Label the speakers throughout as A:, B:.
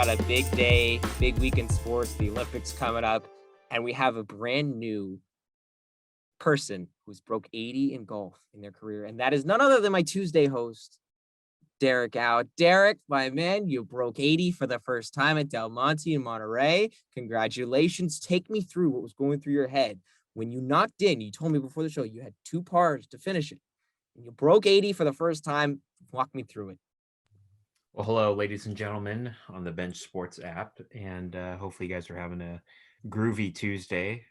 A: got a big day, big week in sports, the Olympics coming up, and we have a brand new person who's broke 80 in golf in their career, and that is none other than my Tuesday host, Derrick out. Derrick, my man, you broke 80 for the first time at Del Monte in Monterey. Congratulations. Take me through what was going through your head when you knocked in. You told me before the show you had two pars to finish it, and you broke 80 for the first time. Walk me through it.
B: Well, hello, ladies and gentlemen, on the Bench Sports app, and hopefully, you guys are having a groovy Tuesday.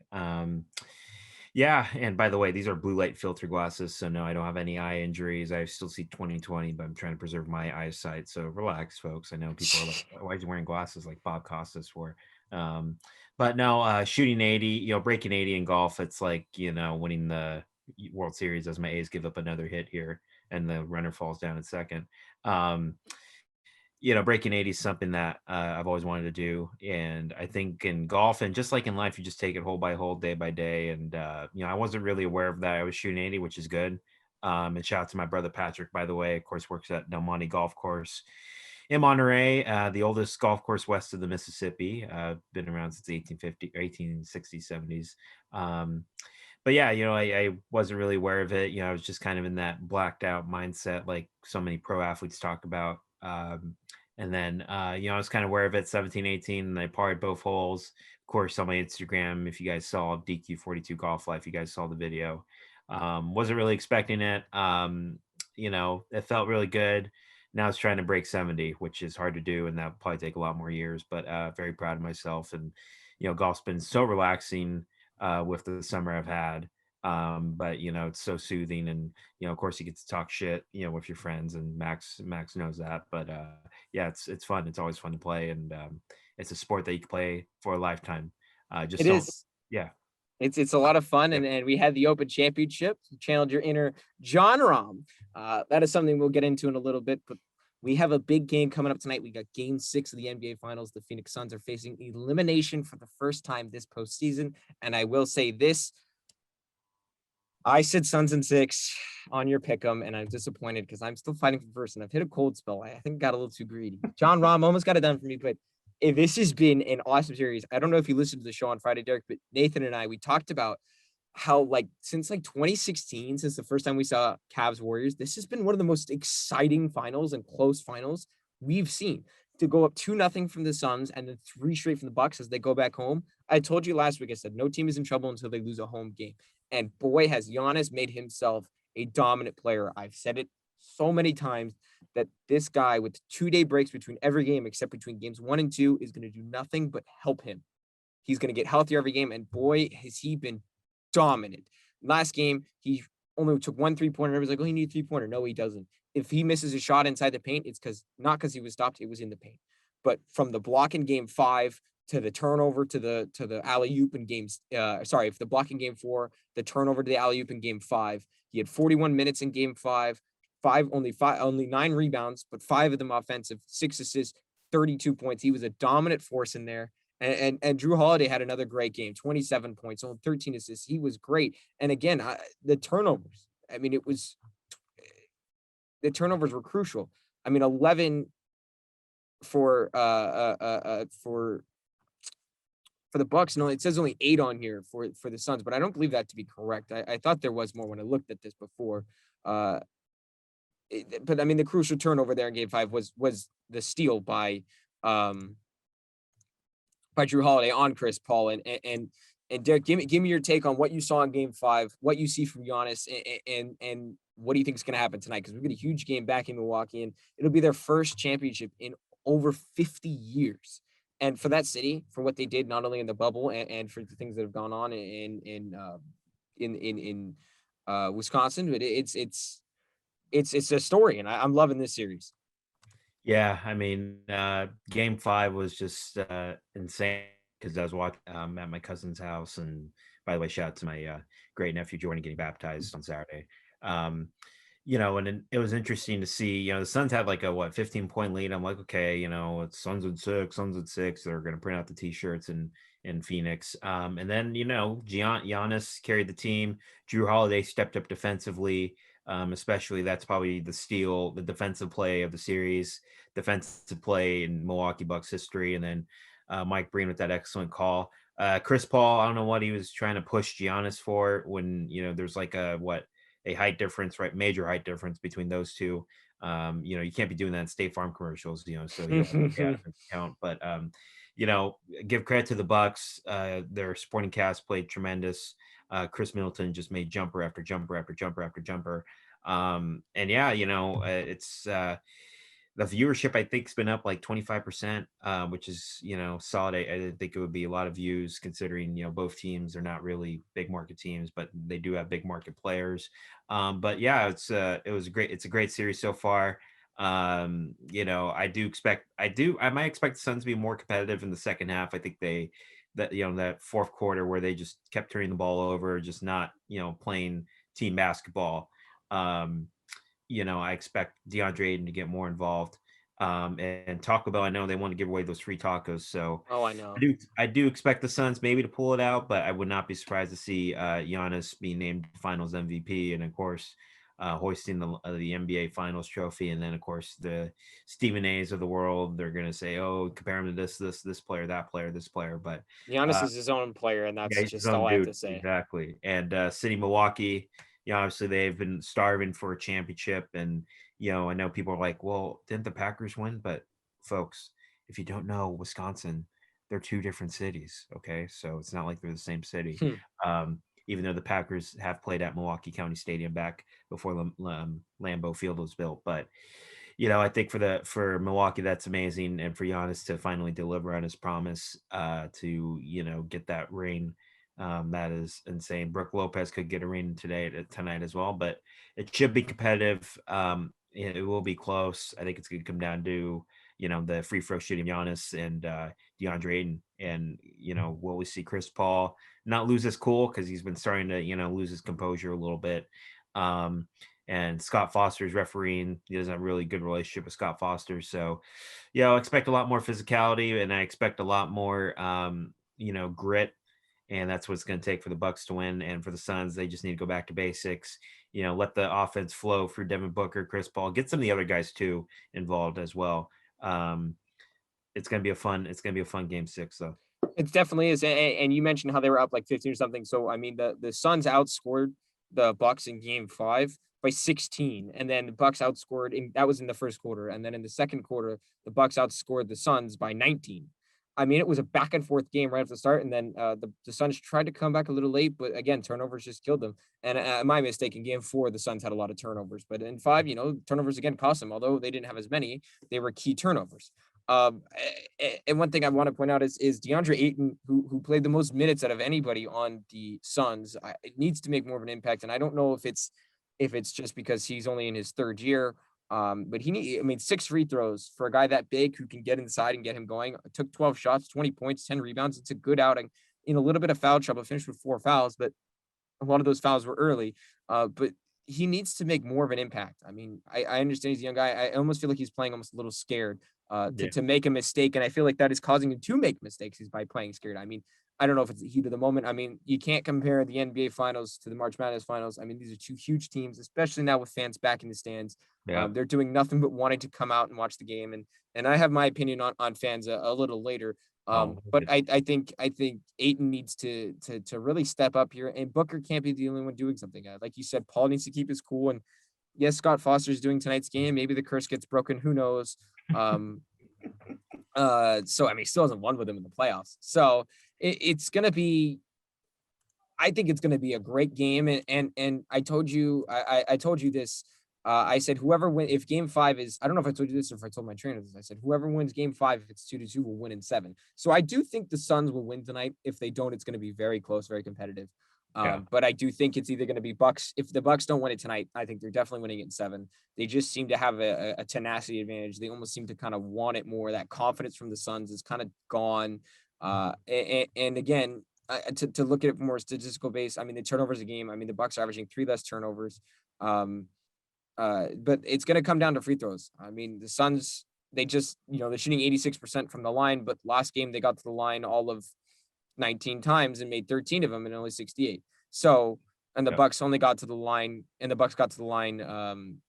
B: Yeah, and by the way, these are blue light filter glasses, so no, I don't have any eye injuries. I still see 20/20, but I'm trying to preserve my eyesight. So relax, folks. I know people are like, "Why are you wearing glasses like Bob Costas for?" Um, but no, shooting 80, breaking 80 in golf, it's like winning the World Series as my A's give up another hit here, and the runner falls down in second. Um, Breaking 80 is something that I've always wanted to do. And I think in golf and just like in life, you just take it hole by hole, day by day. And, I wasn't really aware of that. I was shooting 80, which is good. And shout out to my brother Patrick, by the way, of course, works at Del Monte Golf Course in Monterey, the oldest golf course west of the Mississippi. Been around since 1850, 1860s, 70s. But yeah, I wasn't really aware of it. I was just kind of in that blacked out mindset, like so many pro athletes talk about. And then, I was kind of aware of it 17, 18, and I parred both holes. Of course, on my Instagram, if you guys saw DQ42 Golf Life, you guys saw the video. Wasn't really expecting it. It felt really good. Now it's trying to break 70, which is hard to do, and that'll probably take a lot more years, but very proud of myself. And, golf's been so relaxing with the summer I've had. But it's so soothing, and of course you get to talk shit, with your friends, and Max knows that. But yeah, it's fun. It's always fun to play, and it's a sport that you can play for a lifetime. Just
A: It
B: don't,
A: is.
B: yeah,
A: It's a lot of fun,
B: yep.
A: and we had the Open Championship. You channeled your inner John Rahm. That is something we'll get into in a little bit, but we have a big game coming up tonight. We got Game 6 of the NBA Finals. The Phoenix Suns are facing elimination for the first time this postseason, and I will say this: I said Suns in 6 on your pick 'em, and I'm disappointed because I'm still fighting for first, and I've hit a cold spell. I think I got a little too greedy. John Rahm almost got it done for me, but this has been an awesome series. I don't know if you listened to the show on Friday, Derek, but Nathan and I, we talked about how, like, since like 2016, since the first time we saw Cavs Warriors, this has been one of the most exciting finals and close finals we've seen. To go up 2-0 from the Suns and then 3 straight from the Bucks as they go back home. I told you last week, I said no team is in trouble until they lose a home game. And boy, has Giannis made himself a dominant player. I've said it so many times that this guy with 2-day breaks between every game, except between games 1 and 2, is going to do nothing but help him. He's going to get healthier every game. And boy, has he been dominant. Last game, he only took 1 3-pointer. Everybody's like, oh, he needs a 3-pointer. No, he doesn't. If he misses a shot inside the paint, it's not because he was stopped, it was in the paint. But from the block in game 5 to the turnover to the alley oop in games, if the block in game 4, the turnover to the alley oop in game 5. He had 41 minutes in game 5, only 9 rebounds, but 5 of them offensive, 6 assists, 32 points. He was a dominant force in there. And Drew Holiday had another great game, 27 points, only 13 assists. He was great. And again, the turnovers. I mean, the turnovers were crucial. I mean, 11 for the Bucks. No, it says only 8 on here for the Suns, but I don't believe that to be correct. I thought there was more when I looked at this before. But I mean, the crucial turnover there in Game 5 was the steal by Drew Holiday on Chris Paul. And Derek, give me your take on what you saw in Game 5, what you see from Giannis, and what do you think is going to happen tonight? Because we've got a huge game back in Milwaukee, and it'll be their first championship in over 50 years. And for that city, for what they did, not only in the bubble and for the things that have gone on in Wisconsin, but it's a story, and I'm loving this series.
B: Yeah, I mean, game 5 was just insane because I was watching at my cousin's house. And by the way, shout out to my great nephew Jordan getting baptized on Saturday. Um, and then it was interesting to see, the Suns had like a 15-point lead. I'm like, okay, it's Suns at 6, Suns at 6. They're going to print out the t-shirts in Phoenix. And then, Giannis carried the team. Drew Holiday stepped up defensively. Especially that's probably the defensive play of the series, defensive play in Milwaukee Bucks history, and then Mike Breen with that excellent call. Chris Paul, I don't know what he was trying to push Giannis for when there's like a height difference, right? Major height difference between those two. You can't be doing that in State Farm commercials, so he had to take out of account. But you know, give credit to the Bucks. Their supporting cast played tremendous. Chris Middleton just made jumper after jumper after jumper after jumper. And yeah, it's the viewership I think's been up like 25%, which is solid. I think it would be a lot of views considering both teams are not really big market teams, but they do have big market players. But yeah, it's a great series so far. I might expect the Suns to be more competitive in the second half. I think that fourth quarter where they just kept turning the ball over, just not playing team basketball. I expect DeAndre Ayton to get more involved. And Taco Bell, I know they want to give away those free tacos, so
A: Oh, I know.
B: I do expect the Suns maybe to pull it out, but I would not be surprised to see Giannis be named Finals MVP, and of course, hoisting the NBA Finals trophy, and then of course the Stephen A's of the world. They're gonna say, "Oh, compare him to this player, that player, this player," but
A: Giannis
B: uh,
A: is his own player, and
B: yeah,
A: that's
B: he's his
A: just
B: own
A: all I have
B: dude,
A: to say.
B: exactly. And City Milwaukee, obviously they've been starving for a championship, and I know people are like, "Well, didn't the Packers win?" But folks, if you don't know Wisconsin, they're two different cities. Okay, so it's not like they're the same city.
A: Hmm.
B: Even though the Packers have played at Milwaukee County Stadium back before Lambeau Field was built, but I think for Milwaukee, that's amazing, and for Giannis to finally deliver on his promise, to get that ring, that is insane. Brooke Lopez could get a ring tonight as well, but it should be competitive. It will be close. I think it's going to come down to the free throw shooting Giannis and DeAndre Ayton, and will we see Chris Paul not lose his cool because he's been starting to lose his composure a little bit. Um, and Scott Foster's refereeing. He doesn't have a really good relationship with Scott Foster. So, I expect a lot more physicality, and I expect a lot more, grit. And that's what it's going to take for the Bucks to win. And for the Suns, they just need to go back to basics. Let the offense flow through Devin Booker, Chris Paul, get some of the other guys too involved as well. Um, it's gonna be a fun game six though.
A: It definitely is, and you mentioned how they were up like 15 or something. So I mean, the Suns outscored the Bucks in Game 5 by 16, and then the Bucks outscored that was in the first quarter, and then in the second quarter, the Bucks outscored the Suns by 19. I mean, it was a back and forth game right at the start, and then the Suns tried to come back a little late, but again, turnovers just killed them. And my mistake in Game 4, the Suns had a lot of turnovers, but in 5, turnovers again cost them. Although they didn't have as many, they were key turnovers. And one thing I want to point out is DeAndre Ayton, who played the most minutes out of anybody on the Suns, needs to make more of an impact. And I don't know if it's just because he's only in his third year. But I mean, 6 free throws for a guy that big who can get inside and get him going. Took 12 shots, 20 points, 10 rebounds. It's a good outing. In a little bit of foul trouble, finished with 4 fouls, but a lot of those fouls were early. But he needs to make more of an impact. I mean, I understand he's a young guy. I almost feel like he's playing almost a little scared to
B: Yeah.
A: make a mistake, and I feel like that is causing him to make mistakes is by playing scared. I mean, I don't know if it's the heat of the moment. I mean, you can't compare the NBA Finals to the March Madness Finals. I mean, these are two huge teams, especially now with fans back in the stands.
B: Yeah.
A: They're doing nothing but wanting to come out and watch the game, and I have my opinion on fans a little later.
B: Oh,
A: But I think Aiton needs to really step up here, and Booker can't be the only one doing something. Like you said, Paul needs to keep his cool, and yes, Scott Foster's doing tonight's game. Maybe the curse gets broken. Who knows? Um, so I mean, he still hasn't won with him in the playoffs. So it's gonna be. I think it's gonna be a great game, and I told you, I told you this. I said whoever win if Game 5 is. I don't know if I told you this or if I told my trainer this. I said whoever wins Game 5, if it's 2-2, will win in 7. So I do think the Suns will win tonight. If they don't, it's going to be very close, very competitive.
B: yeah.
A: But I do think it's either going to be Bucks. If the Bucks don't win it tonight, I think they're definitely winning it in 7. They just seem to have a tenacity advantage. They almost seem to kind of want it more. That confidence from the Suns is kind of gone. And again, to look at it from more statistical base, I mean, the turnovers a game. I mean, the Bucks are averaging 3 less turnovers. Um, but it's going to come down to free throws. I mean, the Suns, they just, they're shooting 86% from the line, but last game they got to the line all of 19 times and made 13 of them and only 68. So And the
B: Yep.
A: Bucks only got to the line,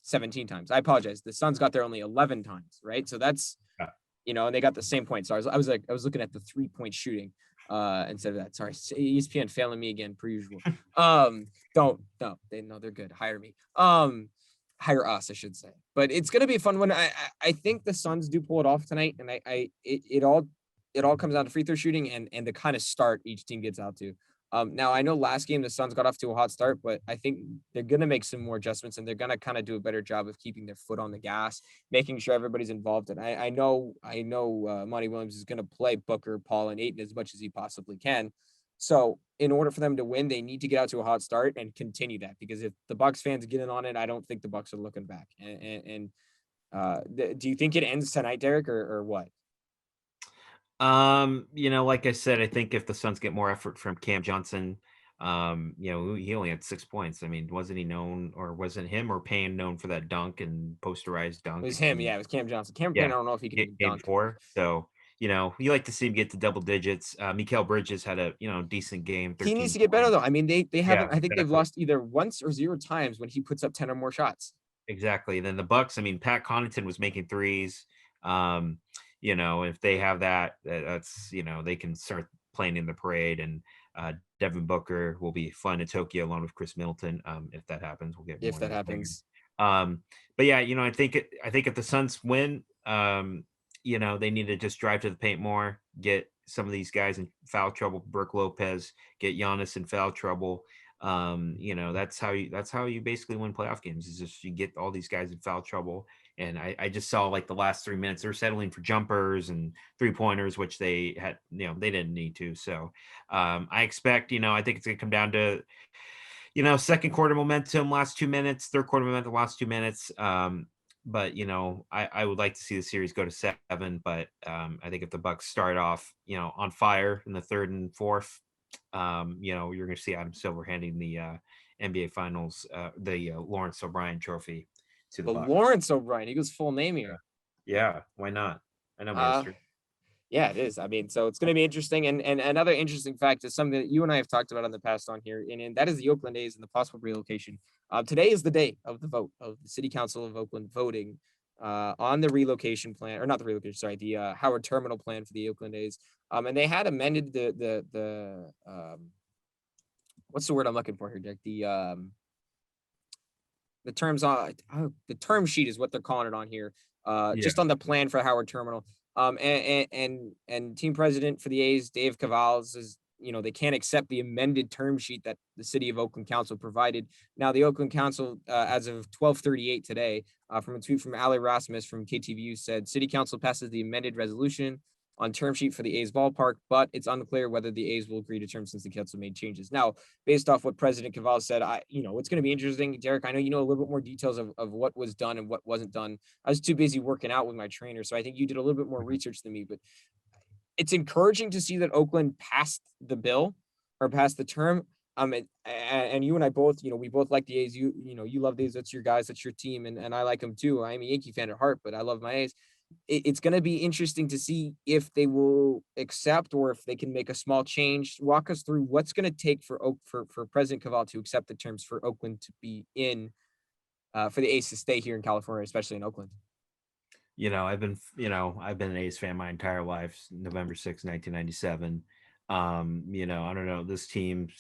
A: 17 times. I apologize. The Suns got there only 11 times, right? So that's,
B: Yeah.
A: and they got the same point. So I was looking at the 3-point shooting instead of that. Sorry, ESPN failing me again per usual. Don't no, they're good. Hire me. Hire us, I should say. But it's gonna be a fun one. I think the Suns do pull it off tonight, and it all comes down to free throw shooting and the kind of start each team gets out to. Now I know last game the Suns got off to a hot start, but I think they're gonna make some more adjustments and they're gonna kind of do a better job of keeping their foot on the gas, making sure everybody's involved. And I know Monty Williams is gonna play Booker, Paul, and Aiton as much as he possibly can. So in order for them to win, they need to get out to a hot start and continue that. Because if the Bucks fans get in on it, I don't think the Bucks are looking back. Do you think it ends tonight, Derek, or what?
B: Like I said, I think if the Suns get more effort from Cam Johnson, he only had 6 points. I mean, wasn't he known, or wasn't him or Payne known for that dunk and posterized
A: It
B: dunk
A: was him,
B: and
A: yeah. It was Cam Johnson. Cam Payne,
B: yeah,
A: I don't know if he can even
B: game
A: dunk.
B: 4. So, you like to see him get to double digits. Mikal Bridges had a, decent game,
A: He needs
B: 13
A: to get better
B: points.
A: though. I mean, they
B: Yeah,
A: haven't. I think they've
B: exactly.
A: lost either once or zero times when he puts up 10 or more shots.
B: Exactly. Then the Bucks, I mean, Pat Connaughton was making threes. If they have that, that's, they can start playing in the parade. And Devin Booker will be fun in Tokyo along with Chris Middleton. If that happens, we'll get more
A: If
B: of
A: that
B: that later.
A: happens,
B: But yeah, I think if the Suns win, they need to just drive to the paint more, get some of these guys in foul trouble, Brooke Lopez, get Giannis in foul trouble. That's how you basically win playoff games, is just you get all these guys in foul trouble. And I just saw like the last 3 minutes, they're settling for jumpers and 3-pointers, which they had, they didn't need to. So I expect, I think it's gonna come down to, second quarter momentum, last 2 minutes, third quarter momentum, last 2 minutes. But I would like to see the series go to 7. But I think if the Bucks start off, on fire in the third and fourth, you're going to see Adam Silver handing the NBA Finals, the Lawrence O'Brien Trophy to the
A: the
B: Bucks.
A: Lawrence O'Brien, he goes full name here.
B: Yeah, why not? I know my
A: Uh,
B: history.
A: yeah, it is. I mean, so it's going to be interesting. And another interesting fact is something that you and I have talked about in the past on here, and that is the Oakland A's and the possible relocation. Today is the day of the vote of the City Council of Oakland voting on the relocation plan, or not the relocation, sorry, the Howard Terminal plan for the Oakland A's. And they had amended the what's the word I'm looking for here, Dick? The terms on the term sheet is what they're calling it on here.
B: Yeah.
A: Just on the plan for Howard Terminal. And team president for the A's, Dave Cavales, is they can't accept the amended term sheet that the City of Oakland Council provided. Now, the Oakland Council, as of 12:38 today, from a tweet from Ali Rasmus from KTVU, said City Council passes the amended resolution on term sheet for the A's ballpark, but it's unclear whether the A's will agree to terms since the council made changes. Now, based off what President Cavales said, it's going to be interesting. Derek, I know you know a little bit more details of what was done and what wasn't done. I was too busy working out with my trainer, so I think you did a little bit more
B: Mhm.
A: research than me. But it's encouraging to see that Oakland passed the bill or passed the term. And you and I both, we both like the A's. You love the A's. That's your guys. That's your team, and I like them too. I'm a Yankee fan at heart, but I love my A's. It's going to be interesting to see if they will accept or if they can make a small change. Walk us through what's going to take for President Cavall to accept the terms for Oakland to be in, for the A's to stay here in California, especially in Oakland.
B: I've been an A's fan my entire life, November 6th, 1997. I don't know, this team,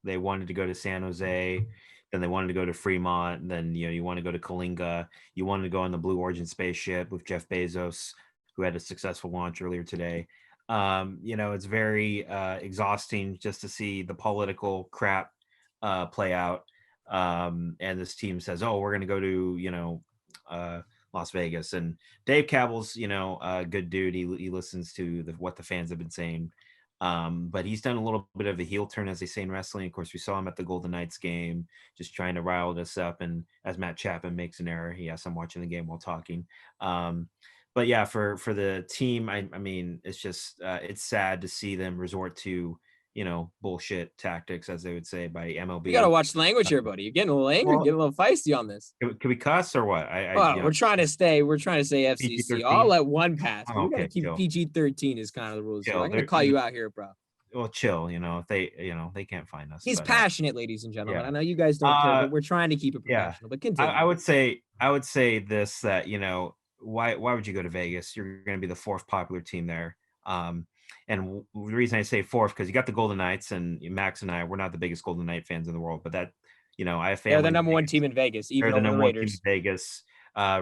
B: they wanted to go to San Jose, then they wanted to go to Fremont, and then, you want to go to Kalinga. You wanted to go on the Blue Origin spaceship with Jeff Bezos, who had a successful launch earlier today. It's very exhausting just to see the political crap play out. And this team says, oh, we're going to go to, Las Vegas. And Dave Cavill's, a good dude. He listens to what the fans have been saying. But he's done a little bit of a heel turn, as they say in wrestling. Of course, we saw him at the Golden Knights game, just trying to rile us up. And as Matt Chapman makes an error, yes, I'm watching the game while talking. But yeah, for the team, I mean, it's just it's sad to see them resort to bullshit tactics, as they would say, by
A: You got to
B: MLB.
A: watch the language here, buddy. You're getting a little angry,
B: Well,
A: getting a little feisty on this.
B: can we cuss or what?
A: Well, we're trying to say
B: PG
A: FCC. I'll
B: 13.
A: let one pass, but
B: Oh,
A: we got to
B: okay,
A: keep
B: chill,
A: PG-13 is kind of the rules here.
B: chill.
A: I'm going to call you out here, bro.
B: well, chill. If they can't find us.
A: He's
B: But
A: passionate, ladies and gentlemen.
B: yeah,
A: I know you guys don't care,
B: uh,
A: but we're trying to keep it
B: yeah.
A: professional. But
B: I
A: continue.
B: would say this, that why would you go to Vegas? You're going to be the fourth popular team there. And the reason I say fourth, because you got the Golden Knights, and Max and I, we're not the biggest Golden Knight fans in the world, but I have
A: They're the
B: family in
A: number one
B: Vegas.
A: team in Vegas,
B: They're
A: even
B: the
A: over the
B: number one team in
A: Raiders.
B: Vegas.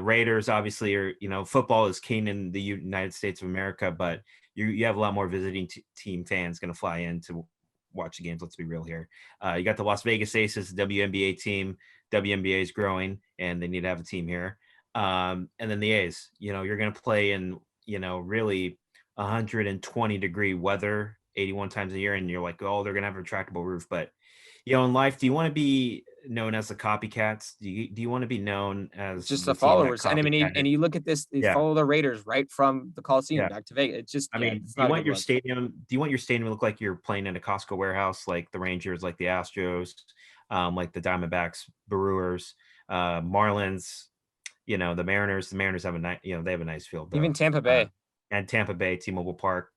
B: Raiders obviously are, football is king in the United States of America, but you have a lot more visiting team fans going to fly in to watch the games. Let's be real here. You got the Las Vegas Aces, the WNBA team. WNBA is growing, and they need to have a team here. And then the A's. You're going to play in really 120-degree weather 81 times a year, and you're like, oh, they're going to have a retractable roof, but in life, do you want to be known as the copycats? Do you want to be known
A: It's
B: as
A: just
B: the
A: the
B: team that
A: followers. And I mean,
B: copycatted?
A: and you look at this, they
B: Yeah,
A: follow the Raiders right from the Coliseum
B: yeah.
A: back to Vegas. It's just,
B: I
A: yeah,
B: mean,
A: it's not a good look.
B: do you want your stadium to look like you're playing in a Costco warehouse, like the Rangers, like the Astros, like the Diamondbacks, Brewers, Marlins, the Mariners? The Mariners have a nice, they have a nice field
A: Even
B: though.
A: Tampa
B: Uh,
A: Bay.
B: and Tampa Bay, T-Mobile Park,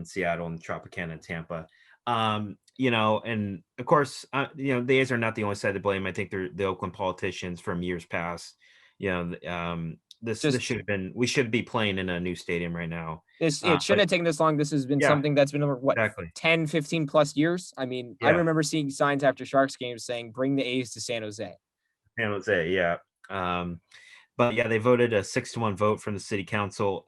B: Seattle, and Tropicana, and Tampa. And of course, the A's are not the only side to blame. I think they're the Oakland politicians from years past. This
A: Just
B: should have been. We should be playing in a new stadium right now.
A: this, it shouldn't
B: But
A: have taken this long. This has been
B: yeah,
A: something that's been over what,
B: exactly.
A: 10, 15 plus years. I mean, I
B: Yeah,
A: remember seeing signs after Sharks games saying, bring the A's to San Jose.
B: San Jose. Yeah. But yeah, they voted a 6-1 vote from the city council.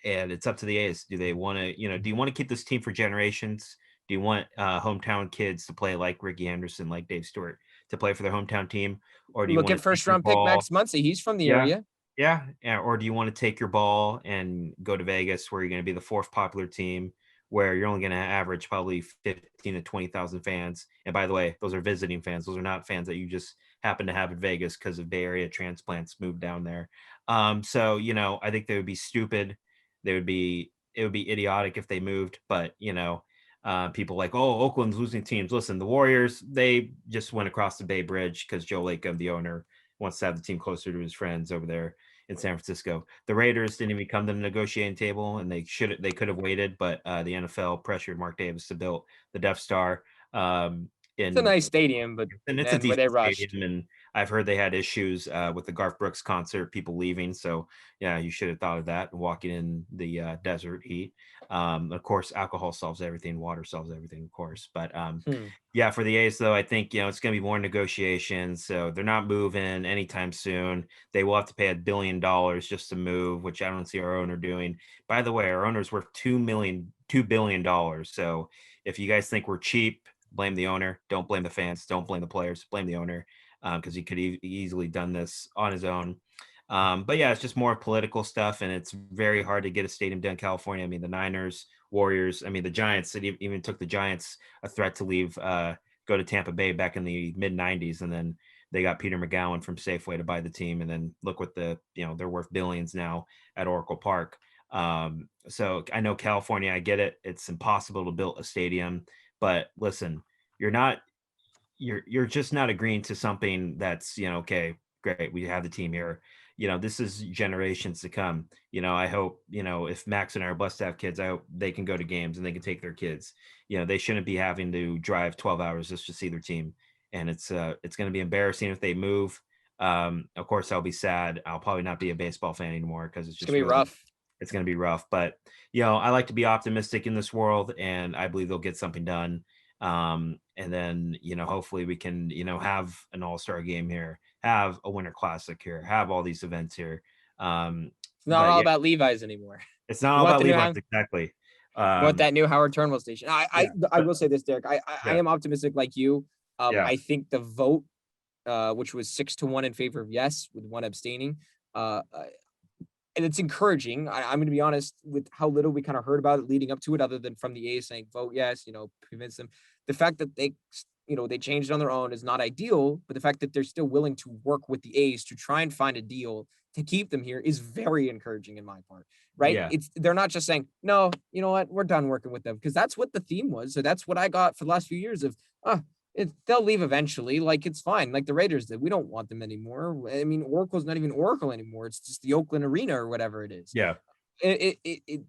B: And it's up to the A's. Do they want to, do you want to keep this team for generations? Do you want hometown kids to play like Ricky Henderson, like Dave Stewart, to play for their hometown team? Or do you
A: Look
B: want
A: at
B: to take
A: first
B: your
A: round pick
B: ball?
A: Max Muncy. He's from the
B: Yeah.
A: area.
B: Yeah. Or do you want to take your ball and go to Vegas, where you're going to be the fourth popular team, where you're only going to average probably 15 to 20,000 fans? And by the way, those are visiting fans. Those are not fans that you just happen to have in Vegas because of Bay Area transplants moved down there. So, I think they would be stupid. It would be idiotic if they moved, but, people like, oh, Oakland's losing teams. Listen, the Warriors, they just went across the Bay Bridge because Joe Lacob, the owner, wants to have the team closer to his friends over there in San Francisco. The Raiders didn't even come to the negotiating table, and they could have waited, but the NFL pressured Mark Davis to build the Death Star.
A: It's a
B: In
A: nice stadium, but
B: and it's a
A: man, where they
B: decent
A: rushed.
B: stadium, and I've heard they had issues with the Garth Brooks concert, people leaving. So yeah, you should have thought of that. Walking in the desert heat. Of course, alcohol solves everything. Water solves everything, of course. But
A: Hmm.
B: yeah, for the A's though, I think it's going to be more negotiations. So they're not moving anytime soon. They will have to pay $1 billion just to move, which I don't see our owner doing. By the way, our owner's worth $2 billion. So if you guys think we're cheap, blame the owner. Don't blame the fans. Don't blame the players. Blame the owner, because he could easily done this on his own. But yeah, it's just more political stuff, and it's very hard to get a stadium done in California. I mean, the Niners, Warriors, I mean, the Giants. It even took the Giants a threat to leave, go to Tampa Bay back in the mid '90s, and then they got Peter McGowan from Safeway to buy the team, and then look what they're worth billions now at Oracle Park. So I know California, I get it. It's impossible to build a stadium, but listen, you're not you're just not agreeing to something that's, okay, great, we have the team here. This is generations to come. I hope, if Max and I are blessed to have kids, I hope they can go to games and they can take their kids. They shouldn't be having to drive 12 hours just to see their team. And it's going to be embarrassing if they move. Of course, I'll be sad. I'll probably not be a baseball fan anymore, because it's
A: It's gonna
B: just
A: be
B: really,
A: rough.
B: it's going to be rough. But I like to be optimistic in this world, and I believe they'll get something done. And then hopefully we can have an all-star game here, have a winter classic here, have all these events here.
A: It's not
B: But
A: all
B: yeah,
A: about Levi's anymore.
B: it's not
A: You
B: all
A: want
B: about
A: the new
B: Levi's,
A: house?
B: exactly.
A: You want
B: Um,
A: that new Howard Turnbull station?
B: yeah,
A: I
B: but
A: will say this, Derek. I
B: yeah,
A: am optimistic like you.
B: yeah,
A: I think the vote, which was 6-1 in favor of yes, with one abstaining, and it's encouraging. I'm going to be honest with how little we kind of heard about it leading up to it, other than from the A's saying vote yes, convince them. The fact that they changed on their own is not ideal, but the fact that they're still willing to work with the A's to try and find a deal to keep them here is very encouraging in my part, right?
B: yeah,
A: They're not just saying, no, you know what, we're done working with them, because that's what the theme was. So that's what I got for the last few years of, they'll leave eventually. Like, it's fine. Like the Raiders did. We don't want them anymore. I mean, Oracle's not even Oracle anymore. It's just the Oakland Arena or whatever it is.
B: yeah,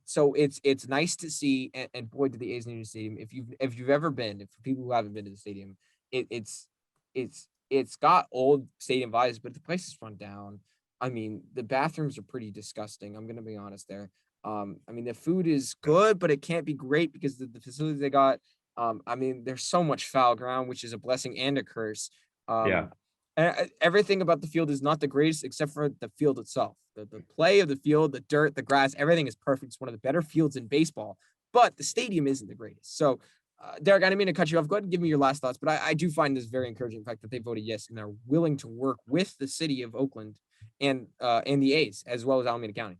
A: So it's nice to see, and boy, to the A's need a stadium. If you've ever been, if for people who haven't been to the stadium, it's got old stadium vibes, but the place is run down. I mean, the bathrooms are pretty disgusting. I'm gonna be honest there. I mean, the food is good, but it can't be great because the facilities they got. I mean, there's so much foul ground, which is a blessing and a curse.
B: Yeah.
A: Um, Everything about the field is not the greatest except for the field itself. The play of the field, the dirt, the grass, everything is perfect. It's one of the better fields in baseball, but the stadium isn't the greatest. So, Derek, I didn't mean to cut you off. Go ahead and give me your last thoughts, but I do find this very encouraging, the fact that they voted yes and are willing to work with the city of Oakland and the A's as well as Alameda County.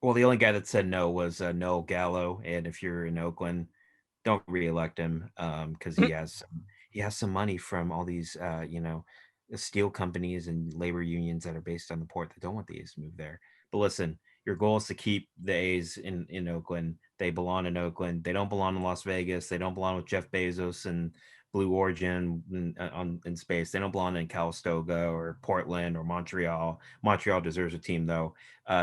B: Well, the only guy that said no was Noel Gallo, and if you're in Oakland, don't reelect him because he has some money from all these steel companies and labor unions that are based on the port that don't want the A's to move there. But listen, your goal is to keep the A's in Oakland. They belong in Oakland. They don't belong in Las Vegas. They don't belong with Jeff Bezos and Blue Origin in space. They don't belong in Calistoga or Portland or Montreal. Montreal deserves a team though.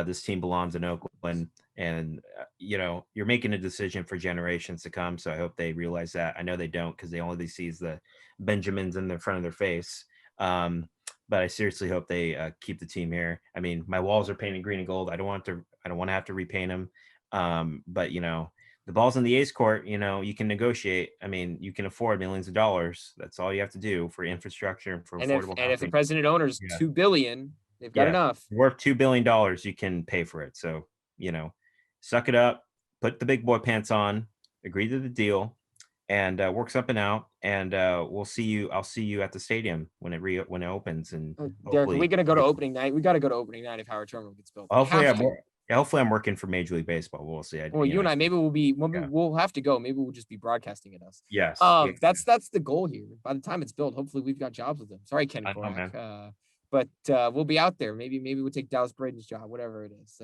B: This team belongs in Oakland, and you're making a decision for generations to come. So I hope they realize that. I know they don't because they only see the Benjamins in the front of their face. But I seriously hope they keep the team here. I mean, my walls are painted green and gold. I don't want to have to repaint them. But the ball's in the A's court. You can negotiate. I mean, you can afford millions of dollars. That's all you have to do for infrastructure and for affordable
A: And if the
B: housing.
A: president owner's
B: Yeah.
A: $2 billion, they've got
B: Yeah,
A: enough.
B: worth $2 billion, you can pay for it. So, you know, suck it up, put the big boy pants on, agree to the deal, and work something out. And we'll see you. I'll see you at the stadium when it opens, and
A: Derek, are we
B: hopefully,
A: gonna go to opening night? We got to go to opening night if Howard Terminal gets built. We
B: hopefully
A: have
B: I'm
A: to.
B: yeah, hopefully I'm working for Major League Baseball. We'll see.
A: Well, you and I, maybe
B: Yeah.
A: we'll have to go. Maybe we'll just be broadcasting at us.
B: Yes. Yeah.
A: That's the goal here. By the time it's built, hopefully we've got jobs with them. Sorry, Ken
B: I know,
A: Korak.
B: man.
A: But we'll be out there. Maybe we'll take Dallas Braden's job, whatever it is.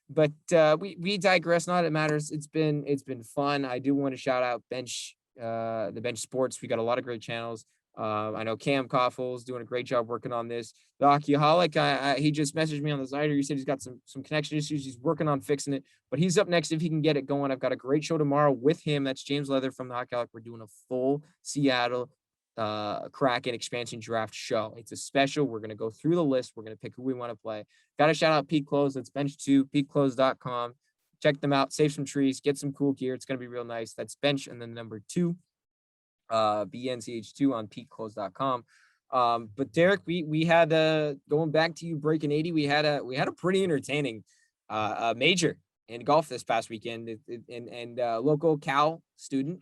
A: But we digress. Not it matters. It's been fun. I do want to shout out the Bench Sports. We got a lot of great channels. I know Cam Koffels doing a great job working on this. The Hockeyaholic, he just messaged me on the Zyder. He said he's got some connection issues. He's working on fixing it, but he's up next if he can get it going. I've got a great show tomorrow with him. That's James Leather from the Hockeyaholic. We're doing a full Seattle Kraken expansion draft show. It's a special. We're going to go through the list. We're going to pick who we want to play. Got to shout out Peak Clothes. That's Bench2, peakclothes.com. Check them out. Save some trees. Get some cool gear. It's going to be real nice. That's Bench and then number 2. BNCH2 on peakclothes.com. But Derek, we had going back to you breaking 80, we had a pretty entertaining major in golf this past weekend. And local Cal student,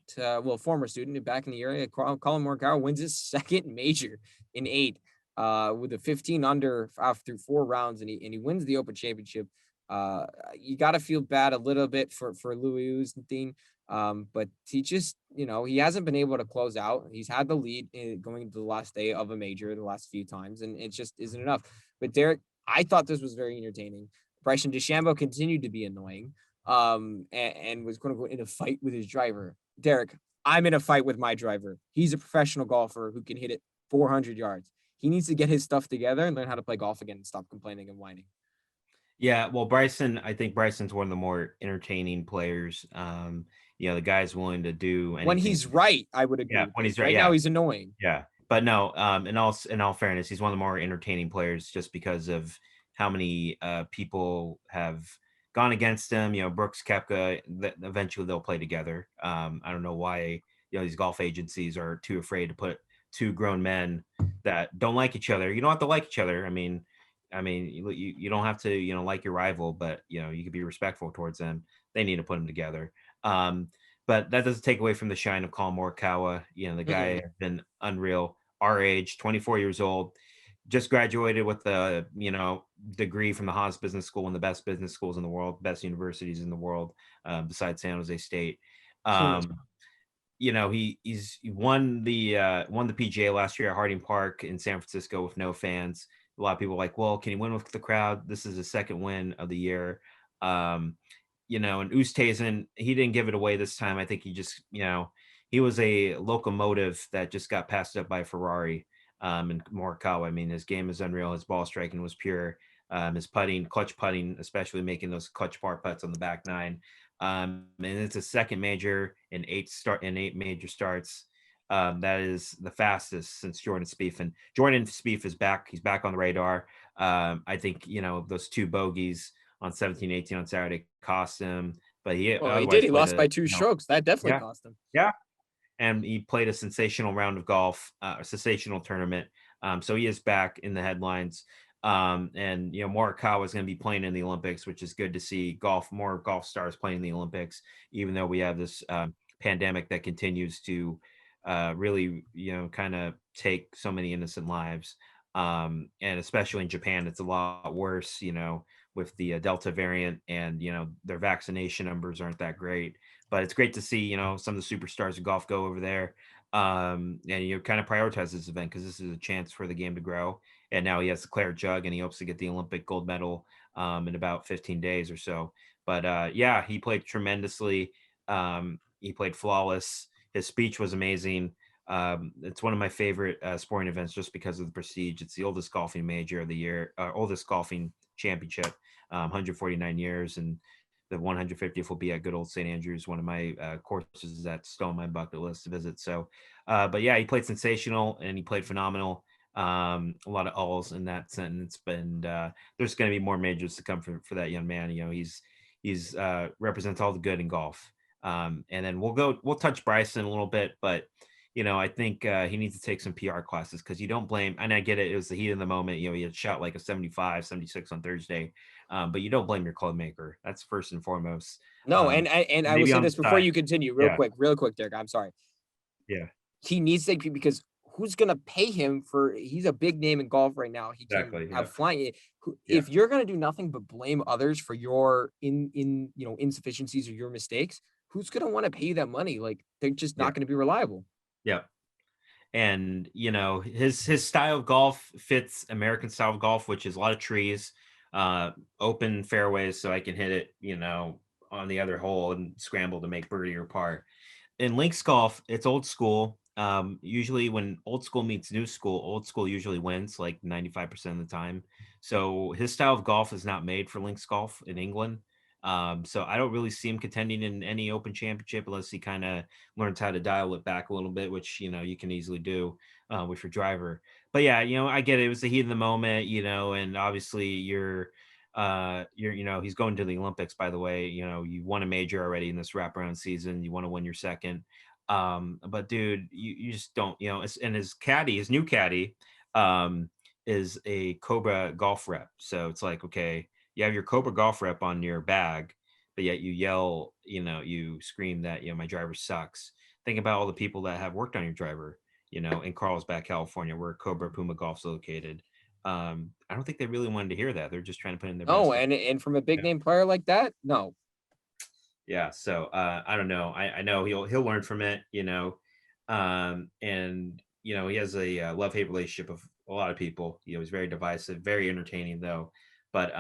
A: former student back in the area, Colin Morikawa wins his second major in 8 with a 15 under through 4 rounds, and he wins the Open Championship. You got to feel bad a little bit for Louis Oosthuizen. But he hasn't been able to close out. He's had the lead going into the last day of a major the last few times, and it just isn't enough. But Derek, I thought this was very entertaining. Bryson DeChambeau continued to be annoying, and was going to go in a fight with his driver. Derek, I'm in a fight with my driver. He's a professional golfer who can hit it 400 yards. He needs to get his stuff together and learn how to play golf again and stop complaining and whining.
B: Yeah, well, I think Bryson's one of the more entertaining players. The guy's willing to do anything.
A: When he's right, I would agree.
B: Yeah, when he's right.
A: Right now, he's annoying.
B: Yeah, but no. In all fairness, he's one of the more entertaining players just because of how many people have gone against him. Brooks, Koepka. That eventually they'll play together. I don't know why these golf agencies are too afraid to put two grown men that don't like each other. You don't have to like each other. I mean, you don't have to like your rival, but you could be respectful towards them. They need to put them together. But that doesn't take away from the shine of Colin Morikawa. The guy has been unreal. Our age, 24 years old, just graduated with a degree from the Haas Business School, one of the best business schools in the world, best universities in the world, besides San Jose State. He won the PGA last year at Harding Park in San Francisco with no fans. A lot of people are like, well, can he win with the crowd? This is his second win of the year. And Oosthuizen, he didn't give it away this time. I think he just, he was a locomotive that just got passed up by Ferrari. And Morikawa, his game is unreal. His ball striking was pure. His putting, clutch putting, especially making those clutch par putts on the back nine. And it's a second major in 8 major starts. That is the fastest since Jordan Spieth. And Jordan Spieth is back. He's back on the radar. I think, those two bogeys on 17, 18 on Saturday cost him, but he
A: Well, he did.
B: otherwise
A: He
B: played
A: lost
B: a,
A: by 2 strokes. That definitely
B: yeah,
A: cost him.
B: yeah, and he played a sensational round of golf, a sensational tournament. So he is back in the headlines. And Morikawa is going to be playing in the Olympics, which is good to see. More golf stars playing in the Olympics, even though we have this pandemic that continues to really, kind of take so many innocent lives. And especially in Japan, it's a lot worse. With the Delta variant, and their vaccination numbers aren't that great, but it's great to see, some of the superstars of golf go over there. And kind of prioritize this event because this is a chance for the game to grow. And now he has the claret jug, and he hopes to get the Olympic gold medal in about 15 days or so. But yeah, he played tremendously. He played flawless. His speech was amazing. It's one of my favorite sporting events just because of the prestige. It's the oldest golfing major of the year, oldest golfing championship, 149 years, and the 150th will be at good old St. Andrews. One of my courses that's still on my bucket list to visit. So, but yeah, he played sensational and he played phenomenal. A lot of alls in that sentence, and there's going to be more majors to come for that young man. He's represents all the good in golf. And then we'll touch Bryson a little bit, but I think he needs to take some PR classes because you don't blame, and I get it. It was the heat of the moment. He had shot like a 75, 76 on Thursday. But you don't blame your club maker. That's first and foremost.
A: No, and I will
B: Maybe
A: say
B: on the
A: this before
B: side.
A: you continue,
B: Yeah.
A: real quick, Derek. I'm sorry.
B: Yeah.
A: He needs to because who's gonna pay him for he's a big name in golf right now. He can
B: Exactly.
A: have
B: Yeah.
A: flying
B: Yeah.
A: if you're gonna do nothing but blame others for your insufficiencies or your mistakes, who's gonna want to pay you that money? Like they're just
B: Yeah.
A: not gonna be reliable.
B: Yeah. And his style of golf fits American style of golf, which is a lot of trees, uh, open fairways, so I can hit it, on the other hole and scramble to make birdie or par. In links golf, it's old school. Usually, when old school meets new school, old school usually wins like 95% of the time. So his style of golf is not made for links golf in England. So I don't really see him contending in any Open Championship unless he kind of learns how to dial it back a little bit, which you can easily do with your driver. But yeah, I get it. It was the heat of the moment, and obviously he's going to the Olympics, by the way. You won a major already in this wraparound season. You want to win your second. But dude, you just don't, and his new caddy, is a Cobra golf rep. So it's like, okay, you have your Cobra golf rep on your bag, but yet you yell, you scream that, my driver sucks. Think about all the people that have worked on your driver, in Carlsbad, California, where Cobra Puma Golf's located. I don't think they really wanted to hear that. They're just trying to put in their
A: Oh,
B: best foot.
A: and from a big
B: Yeah.
A: name player like that, no.
B: Yeah. So I don't know. I know he'll learn from it, and he has a love hate relationship with a lot of people. He's very divisive, very entertaining though. But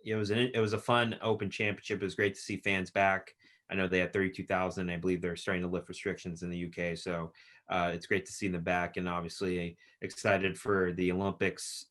B: it was a fun Open Championship. It was great to see fans back. I know they had 32,000. I believe they're starting to lift restrictions in the UK. So it's great to see them back, and obviously excited for the Olympics.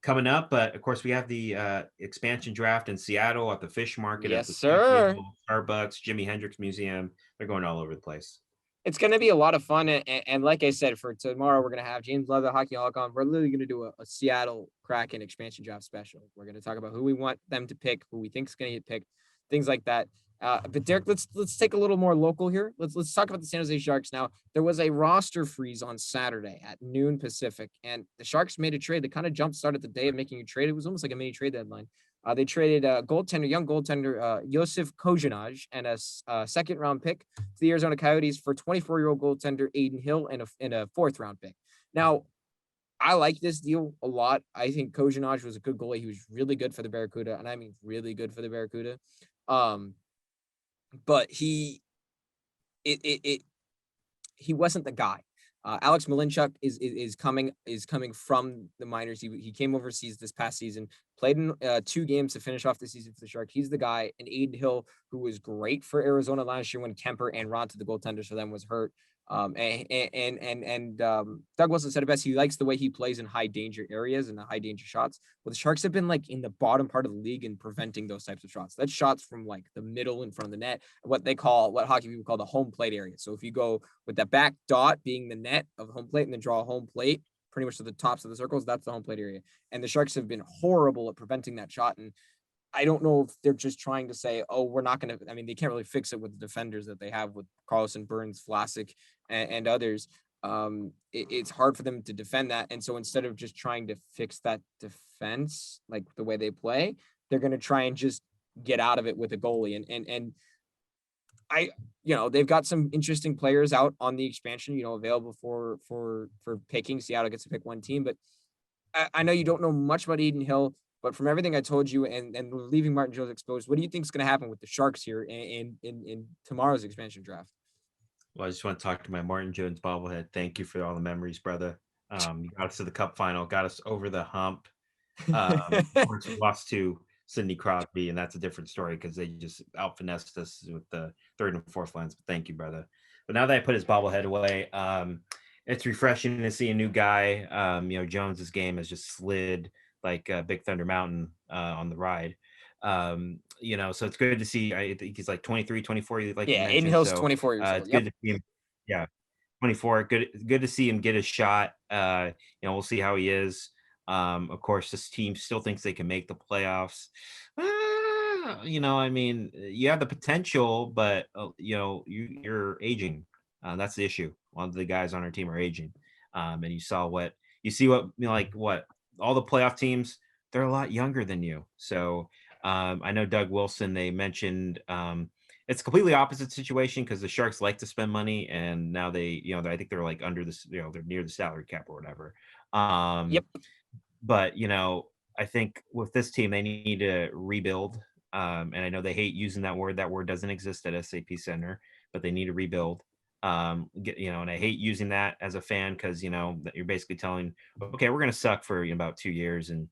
B: Coming up, but of course we have the expansion draft in Seattle at the Fish Market, at
A: Yes,
B: the studio,
A: sir.
B: Starbucks, Jimi Hendrix Museum. They're going all over the place.
A: It's gonna be a lot of fun, and like I said, for tomorrow, we're gonna have James Love, the Hockey Hawk on. We're literally gonna do a Seattle Kraken expansion draft special. We're gonna talk about who we want them to pick, who we think is gonna get picked, things like that. But Derek, let's take a little more local here. Let's talk about the San Jose Sharks now. There was a roster freeze on Saturday at noon Pacific, and the Sharks made a trade that kind of jump started the day of making a trade. It was almost like a mini trade deadline. They traded young goaltender Josef Kojanaj and a second round pick to the Arizona Coyotes for 24-year-old goaltender Aiden Hill and a fourth round pick. Now, I like this deal a lot. I think Kojanaj was a good goalie. He was really good for the Barracuda, and I mean really good for the Barracuda. Um, but it, it, it he wasn't the guy. Alex Malinchuk is coming from the minors. He came overseas this past season, played in 2 games to finish off the season for the Sharks. He's the guy. And Aiden Hill, who was great for Arizona last year when Kemper and Ronta, the goaltenders for them, was hurt. Doug Wilson said it best. He likes the way he plays in high danger areas and the high danger shots. Well, the Sharks have been like in the bottom part of the league in preventing those types of shots. That's shots from like the middle in front of the net, what hockey people call the home plate area. So if you go with that back dot being the net of the home plate and then draw a home plate pretty much to the tops of the circles, that's the home plate area. And the Sharks have been horrible at preventing that shot. And I don't know if they're just trying to say, oh, we're not going to, I mean, they can't really fix it with the defenders that they have with Carlson, Burns, Vlasic, and others. It's hard for them to defend that. And so instead of just trying to fix that defense, like the way they play, they're going to try and just get out of it with a goalie. And I, they've got some interesting players out on the expansion, available for picking. Seattle gets to pick one team, but I know you don't know much about Eden Hill. But from everything I told you and leaving Martin Jones exposed, what do you think is going to happen with the Sharks here in tomorrow's expansion draft?
B: Well, I just want to talk to my Martin Jones bobblehead. Thank you for all the memories, brother. You got us to the cup final, got us over the hump. Of course, we lost to Sidney Crosby, and that's a different story because they just out finessed us with the third and fourth lines. But thank you, brother. But now that I put his bobblehead away, it's refreshing to see a new guy. Jones's game has just slid like Big Thunder Mountain on the ride. So it's good to see. I think he's like 23, 24, like you
A: Yeah, Aiden
B: mentioned.
A: Hill's
B: So
A: 24 years old.
B: it's
A: Yep.
B: good to see him. Yeah, 24. Good to see him get a shot. We'll see how he is. Of course, this team still thinks they can make the playoffs. You have the potential, but you're aging. That's the issue. A lot of the guys on our team are aging, and you see what like what all the playoff teams, they're a lot younger than you. So I know Doug Wilson. They mentioned it's a completely opposite situation because the Sharks like to spend money, and now I think they're like under this, they're near the salary cap or whatever.
A: Yep.
B: But I think with this team, they need to rebuild. And I know they hate using that word. That word doesn't exist at SAP Center, but they need to rebuild. And I hate using that as a fan because that you're basically telling, okay, we're going to suck for about 2 years, and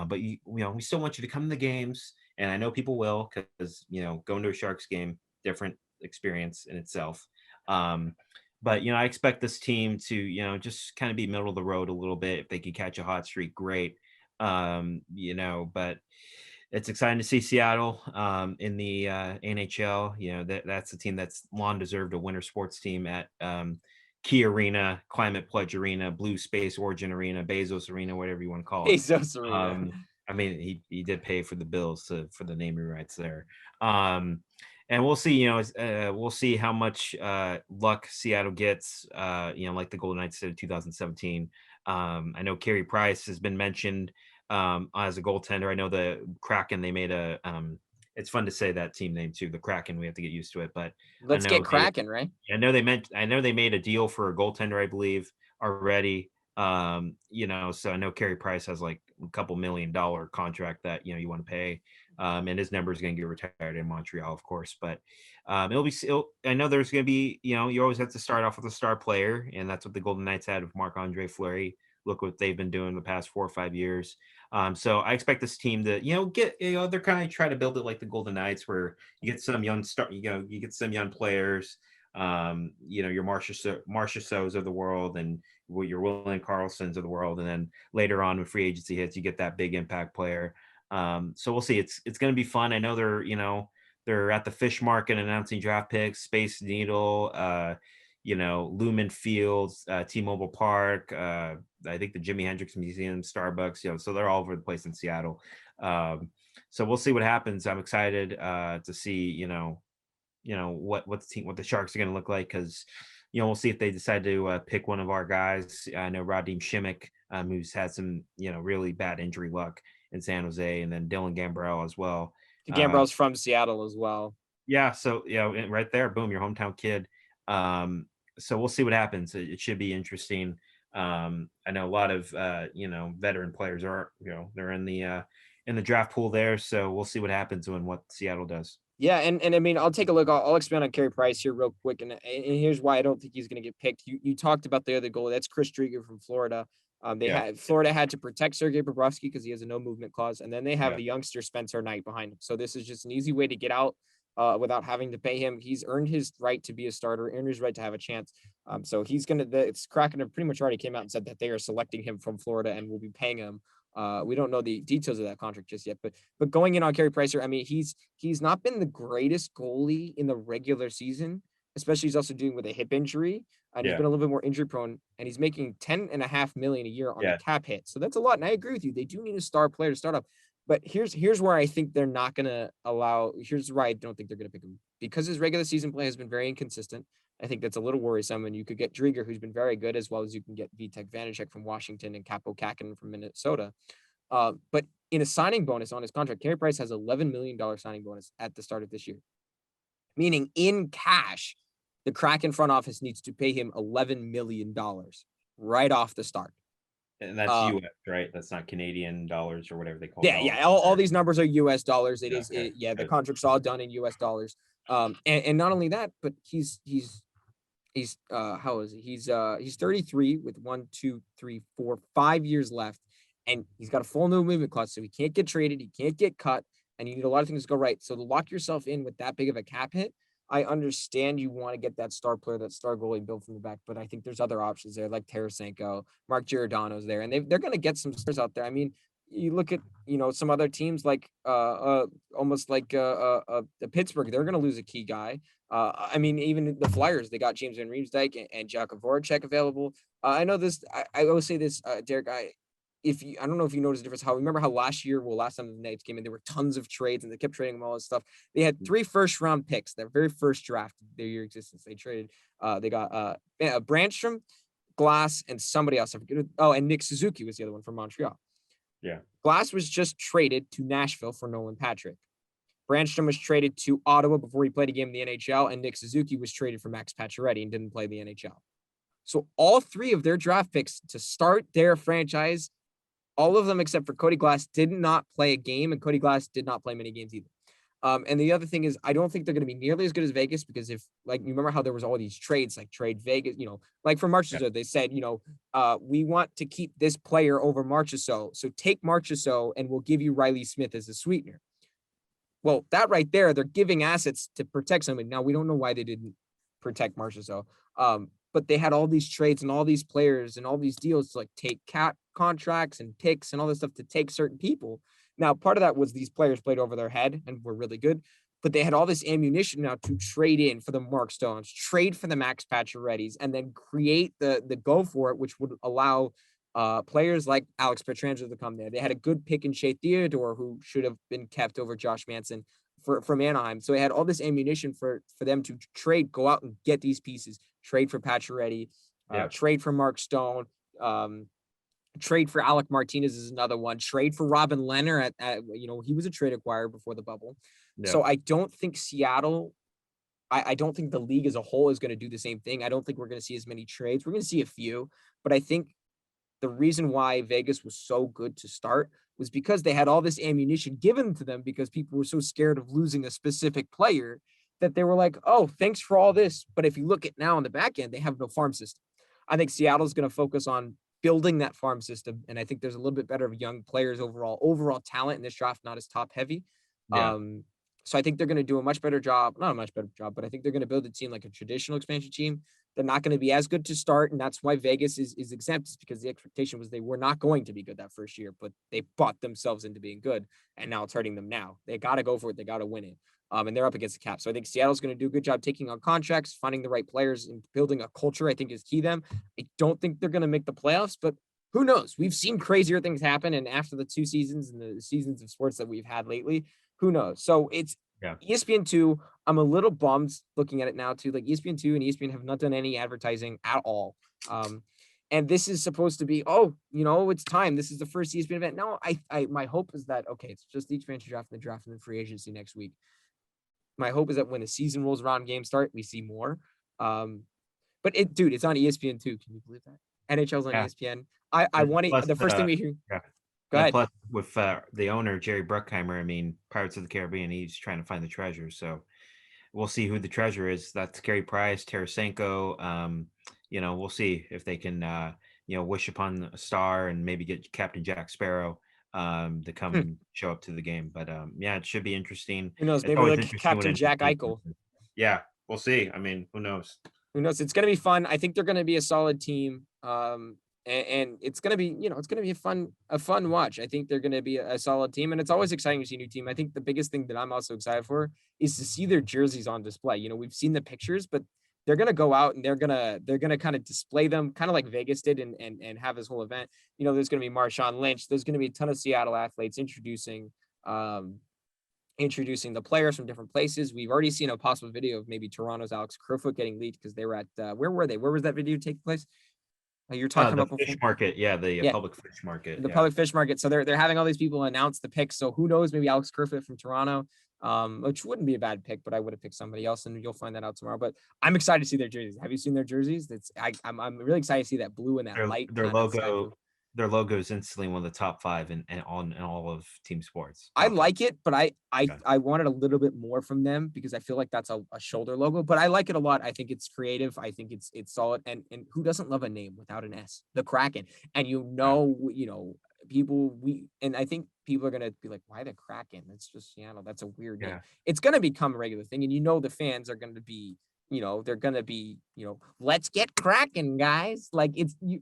B: but we still want you to come to the games, and I know people will because going to a Sharks game, different experience in itself. But I expect this team to just kind of be middle of the road a little bit. If they can catch a hot streak, great. But it's exciting to see Seattle in the NHL. That's a team that's long deserved a winter sports team at Key Arena, Climate Pledge Arena, Blue Space Origin Arena, Bezos Arena, whatever you want to call it.
A: Bezos Arena.
B: I mean, he did pay for the bills for the naming rights there. And we'll see, we'll see how much luck Seattle gets, like the Golden Knights did in 2017. I know Carey Price has been mentioned as a goaltender. I know the Kraken, they made it's fun to say that team name too, the Kraken. We have to get used to it, but
A: let's get Kraken, right?
B: I know they made a deal for a goaltender, I believe, already. So I know Carey Price has like a couple $1 million contract that you want to pay. And his number is going to get retired in Montreal, of course. But I know there's going to be, you always have to start off with a star player, and that's what the Golden Knights had with Marc-Andre Fleury. Look what they've been doing the past 4 or 5 years. So I expect this team to, get, they're kind of try to build it like the Golden Knights, where you get some young you get some young players, your Marcia So's of the world, and your William Karlssons of the world, and then later on when free agency hits, you get that big impact player. So we'll see. It's going to be fun. I know they're at the fish market announcing draft picks, Space Needle, Lumen Fields, T-Mobile Park, I think the Jimi Hendrix Museum, Starbucks, so they're all over the place in Seattle. So we'll see what happens. I'm excited to see, what the Sharks are going to look like, because we'll see if they decide to pick one of our guys. I know Radim Shimmick, who's had some really bad injury luck in San Jose, and then Dylan Gambrell as well.
A: Gambrell's from Seattle as well.
B: Yeah, so right there, boom, your hometown kid. So we'll see what happens. It should be interesting. I know a lot of veteran players are they're in the draft pool there, so we'll see what happens when what Seattle does.
A: Yeah, and I mean, I'll take a look. I'll expand on Carey Price here real quick, and here's why I don't think he's going to get picked. You talked about the other goalie. That's Chris Drieger from Florida. Florida had to protect Sergei Bobrovsky because he has a no movement clause, and then they have the youngster Spencer Knight behind him. So this is just an easy way to get out without having to pay him. He's earned his right to be a starter, earned his right to have a chance. So he's gonna. It's Kraken have pretty much already came out and said that they are selecting him from Florida and will be paying him. We don't know the details of that contract just yet, but going in on Carey Pricer, I mean, he's not been the greatest goalie in the regular season, especially he's also dealing with a hip injury and he's
B: Yeah.
A: been a little bit more injury prone and he's making 10.5 million a year on the
B: Yeah.
A: cap hit. So that's a lot. And I agree with you. They do need a star player to start up. But here's where I think they're not gonna allow. Here's why I don't think they're gonna pick him because his regular season play has been very inconsistent. I think that's a little worrisome. And you could get Drieger, who's been very good, as well as you can get Vitek Vanacek from Washington and Capo Kakin from Minnesota. But in a signing bonus on his contract, Carey Price has $11 million signing bonus at the start of this year, meaning in cash, the Kraken front office needs to pay him $11 million right off the start.
B: And that's
A: Uh,
B: US, right? That's not Canadian dollars or whatever they call
A: yeah,
B: dollars.
A: yeah. All these numbers are US dollars.
B: Yeah, okay.
A: Yeah, the
B: Good.
A: contract's all done in US dollars. And not only that, but he's how is he? He's 33 with 5 years left, and he's got a full no movement clause, so he can't get traded, he can't get cut, and you need a lot of things to go right. So to lock yourself in with that big of a cap hit, I understand you want to get that star player, that star goalie built from the back, but I think there's other options there, like Tarasenko, Mark Giordano's there, and they're going to get some stars out there. I mean, you look at some other teams like almost like Pittsburgh, they're going to lose a key guy. I mean, even the Flyers, they got James Van Riemsdyk and Jakub Voracek available. I know this. I always say this, Derek. I don't know if you noticed the difference. Remember how last time the Knights came in, there were tons of trades and they kept trading them all this stuff. They had 3 first-round picks, their very first draft of their year existence. They traded. They got Brandstrom, Glass, and somebody else. I forget. Oh, and Nick Suzuki was the other one from Montreal.
B: Yeah.
A: Glass was just traded to Nashville for Nolan Patrick. Brandstrom was traded to Ottawa before he played a game in the NHL, and Nick Suzuki was traded for Max Pacioretty and didn't play the NHL. So all 3 of their draft picks to start their franchise, all of them except for Cody Glass did not play a game, and Cody Glass did not play many games either. And the other thing is, I don't think they're going to be nearly as good as Vegas because if, like, you remember how there was all these trades, like trade Vegas, like for Marchessault, they said, we want to keep this player over Marchessault. So take Marchessault and we'll give you Riley Smith as a sweetener. Well, that right there, they're giving assets to protect somebody. Now, we don't know why they didn't protect Marchessault. But they had all these trades and all these players and all these deals to like take cap contracts and picks and all this stuff to take certain people. Now, part of that was these players played over their head and were really good, but they had all this ammunition now to trade in for the Mark Stones, trade for the Max Paciorettys, and then create the go for it, which would allow players like Alex Pietrangelo to come there. They had a good pick in Shea Theodore, who should have been kept over Josh Manson from Anaheim. So they had all this ammunition for them to trade, go out and get these pieces, trade for Pacioretty, trade for Mark Stone, trade for Alec Martinez is another one, trade for Robin Lehner he was a trade acquirer before the bubble. Yeah. So I don't think Seattle, I don't think the league as a whole is going to do the same thing. I don't think we're going to see as many trades. We're going to see a few, but I think the reason why Vegas was so good to start was because they had all this ammunition given to them because people were so scared of losing a specific player that they were like, oh, thanks for all this. But if you look at now on the back end, they have no farm system. I think Seattle's going to focus on building that farm system. And I think there's a little bit better of young players overall talent in this draft, not as top heavy. Yeah. So I think they're going to do a much better job, not a much better job, but I think they're going to build a team like a traditional expansion team. They're not going to be as good to start. And that's why Vegas is exempt, is because the expectation was they were not going to be good that first year, but they bought themselves into being good. And now it's hurting them now. They got to go for it. They got to win it. And they're up against the cap. So I think Seattle's going to do a good job taking on contracts, finding the right players, and building a culture, I think, is key to them. I don't think they're going to make the playoffs, but who knows? We've seen crazier things happen. And after the 2 seasons and the seasons of sports that we've had lately, who knows? So it's ESPN2. I'm a little bummed looking at it now too. Like ESPN2 and ESPN have not done any advertising at all. And this is supposed to be, it's time. This is the first ESPN event. No, my hope is that, okay, it's just the expansion draft and the draft and the free agency next week. My hope is that when the season rolls around, games start, we see more. But it's on ESPN2. Can you believe that? NHL's on ESPN. I want it. The first thing we hear.
B: Yeah.
A: Go ahead.
B: Plus, with the owner, Jerry Bruckheimer, I mean, Pirates of the Caribbean, he's trying to find the treasure. So we'll see who the treasure is. That's Carey Price, Tarasenko. We'll see if they can, wish upon a star and maybe get Captain Jack Sparrow to come and show up to the game. But it should be interesting.
A: Who knows? Maybe like Captain Jack Eichel.
B: Yeah, we'll see. I mean, who knows?
A: Who knows? It's going to be fun. I think they're going to be a solid team. And it's going to be, it's going to be a fun watch. I think they're going to be a solid team, and it's always exciting to see a new team. I think the biggest thing that I'm also excited for is to see their jerseys on display. We've seen the pictures, but they're going to go out and they're going to kind of display them kind of like Vegas did and have this whole event. There's going to be Marshawn Lynch. There's going to be a ton of Seattle athletes um, introducing the players from different places. We've already seen a possible video of maybe Toronto's Alex Kerfoot getting leaked because they were at where were they? Where was that video taking place? You're talking
B: The
A: about before?
B: fish market, yeah, the
A: Yeah,
B: public fish market,
A: the
B: yeah.
A: public fish market. So they're having all these people announce the picks. So who knows? Maybe Alex Kerfoot from Toronto, which wouldn't be a bad pick, but I would have picked somebody else, and you'll find that out tomorrow. But I'm excited to see their jerseys. Have you seen their jerseys? I'm really excited to see that blue and that
B: Their
A: light
B: their
A: kind of sky blue.
B: logo their logo is instantly one of the top 5 in all of team sports.
A: I
B: Top 5.
A: like it, but I
B: Okay.
A: I wanted a little bit more from them because I feel like that's a shoulder logo. But I like it a lot. I think it's creative. I think it's solid. And who doesn't love a name without an S? The Kraken. And people and I think people are gonna be like, why the Kraken? It's just Seattle. That's a weird name.
B: Yeah.
A: It's gonna become a regular thing, and the fans are gonna be. They're gonna be, let's get cracking, guys. Like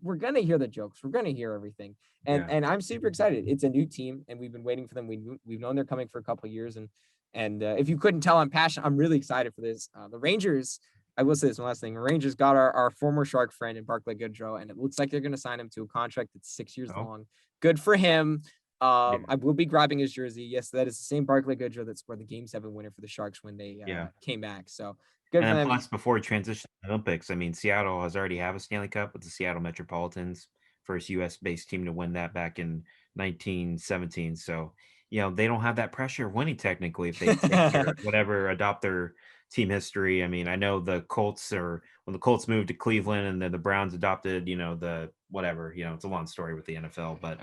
A: we're gonna hear the jokes, we're gonna hear everything, and
B: Yeah.
A: and I'm super excited. It's a new team, and we've been waiting for them. We've known they're coming for a couple of years, and if you couldn't tell, I'm passionate. I'm really excited for this. The Rangers. I will say this one last thing. The Rangers got our former Shark friend in Barclay Goodrow, and it looks like they're going to sign him to a contract that's 6 years
B: Oh,
A: long. Good for him.
B: yeah.
A: I will be grabbing his jersey. Yes, that is the same Barclay Goodrow that scored the Game 7 winner for the Sharks when they
B: Yeah.
A: came back. So good
B: And
A: for
B: then
A: them.
B: plus, before he transitioned to the Olympics, I mean, Seattle has already have a Stanley Cup with the Seattle Metropolitans, first U.S.-based team to win that back in 1917. So, they don't have that pressure of winning technically if they take care whatever, adopt their team history. I mean, I know the Colts are when the Colts moved to Cleveland and then the Browns adopted, the whatever, it's a long story with the NFL, but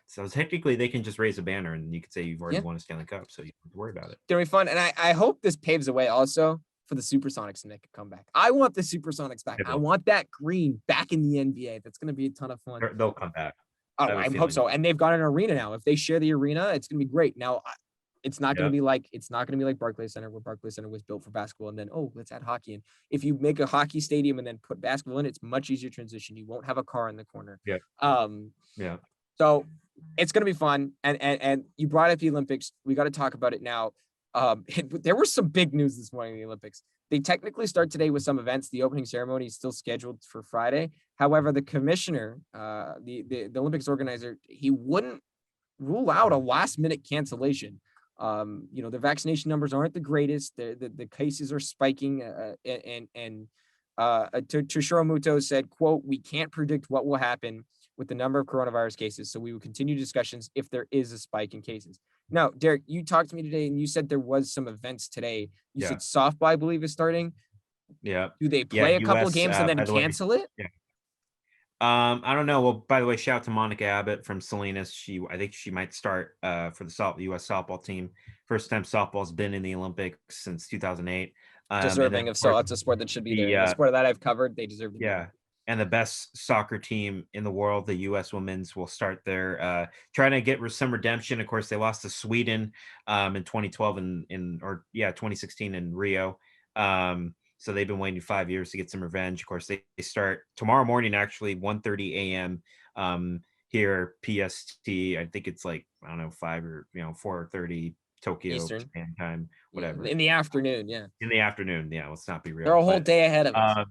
B: so technically they can just raise a banner and you could say you've already
A: Yeah,
B: won a Stanley Cup, so you don't have to worry about it.
A: gonna be fun, and I hope this paves the way also for the Supersonics to make a comeback. I want the Supersonics back.
B: It
A: I
B: will.
A: want that green back in the NBA. That's gonna be a ton of fun.
B: They'll come back.
A: Oh,
B: I have a
A: I hope
B: feeling.
A: so. And they've got an arena now. If they share the arena, it's gonna be great. Now, it's not gonna
B: Yeah.
A: be like Barclays Center, where Barclays Center was built for basketball, and then let's add hockey in. If you make a hockey stadium and then put basketball in, it's much easier transition. You won't have a car in the corner.
B: Yeah.
A: Um,
B: Yeah.
A: so it's gonna be fun. And you brought up the Olympics. We got to talk about it now. There was some big news this morning in the Olympics. They technically start today with some events. The opening ceremony is still scheduled for Friday. However, the commissioner, the Olympics organizer, he wouldn't rule out a last minute cancellation. The vaccination numbers aren't the greatest. The cases are spiking, and Toshiro Muto said, "quote We can't predict what will happen with the number of coronavirus cases, so we will continue discussions if there is a spike in cases." Now, Derrick, you talked to me today, and you said there was some events today. You
B: Yeah.
A: said softball, I believe, is starting.
B: Yeah.
A: Do they
B: Yeah.
A: play a couple of
B: US,
A: games and then
B: by the way,
A: cancel it?
B: yeah. I don't know. Well, by the way, shout out to Monica Abbott from Salinas. I think she might start for the U.S. softball team. First time softball's been in the Olympics since 2008. And then,
A: Deserving
B: of
A: of
B: course,
A: it's a sport that should be there.
B: the
A: The sport that I've covered, they deserve to be
B: yeah,
A: there.
B: and the best soccer team in the world, the U.S. women's, will start their trying to get some redemption. Of course, they lost to Sweden in 2012 or 2016 in Rio. So they've been waiting 5 years to get some revenge. Of course, they start tomorrow morning, actually 1:30 a.m. Here PST. I think it's like, I don't know, 5 or 4:30 Tokyo,
A: Eastern.
B: Japan time, whatever.
A: In the afternoon, yeah.
B: In the afternoon, yeah. Let's not be real.
A: They're a whole
B: But
A: day ahead of us.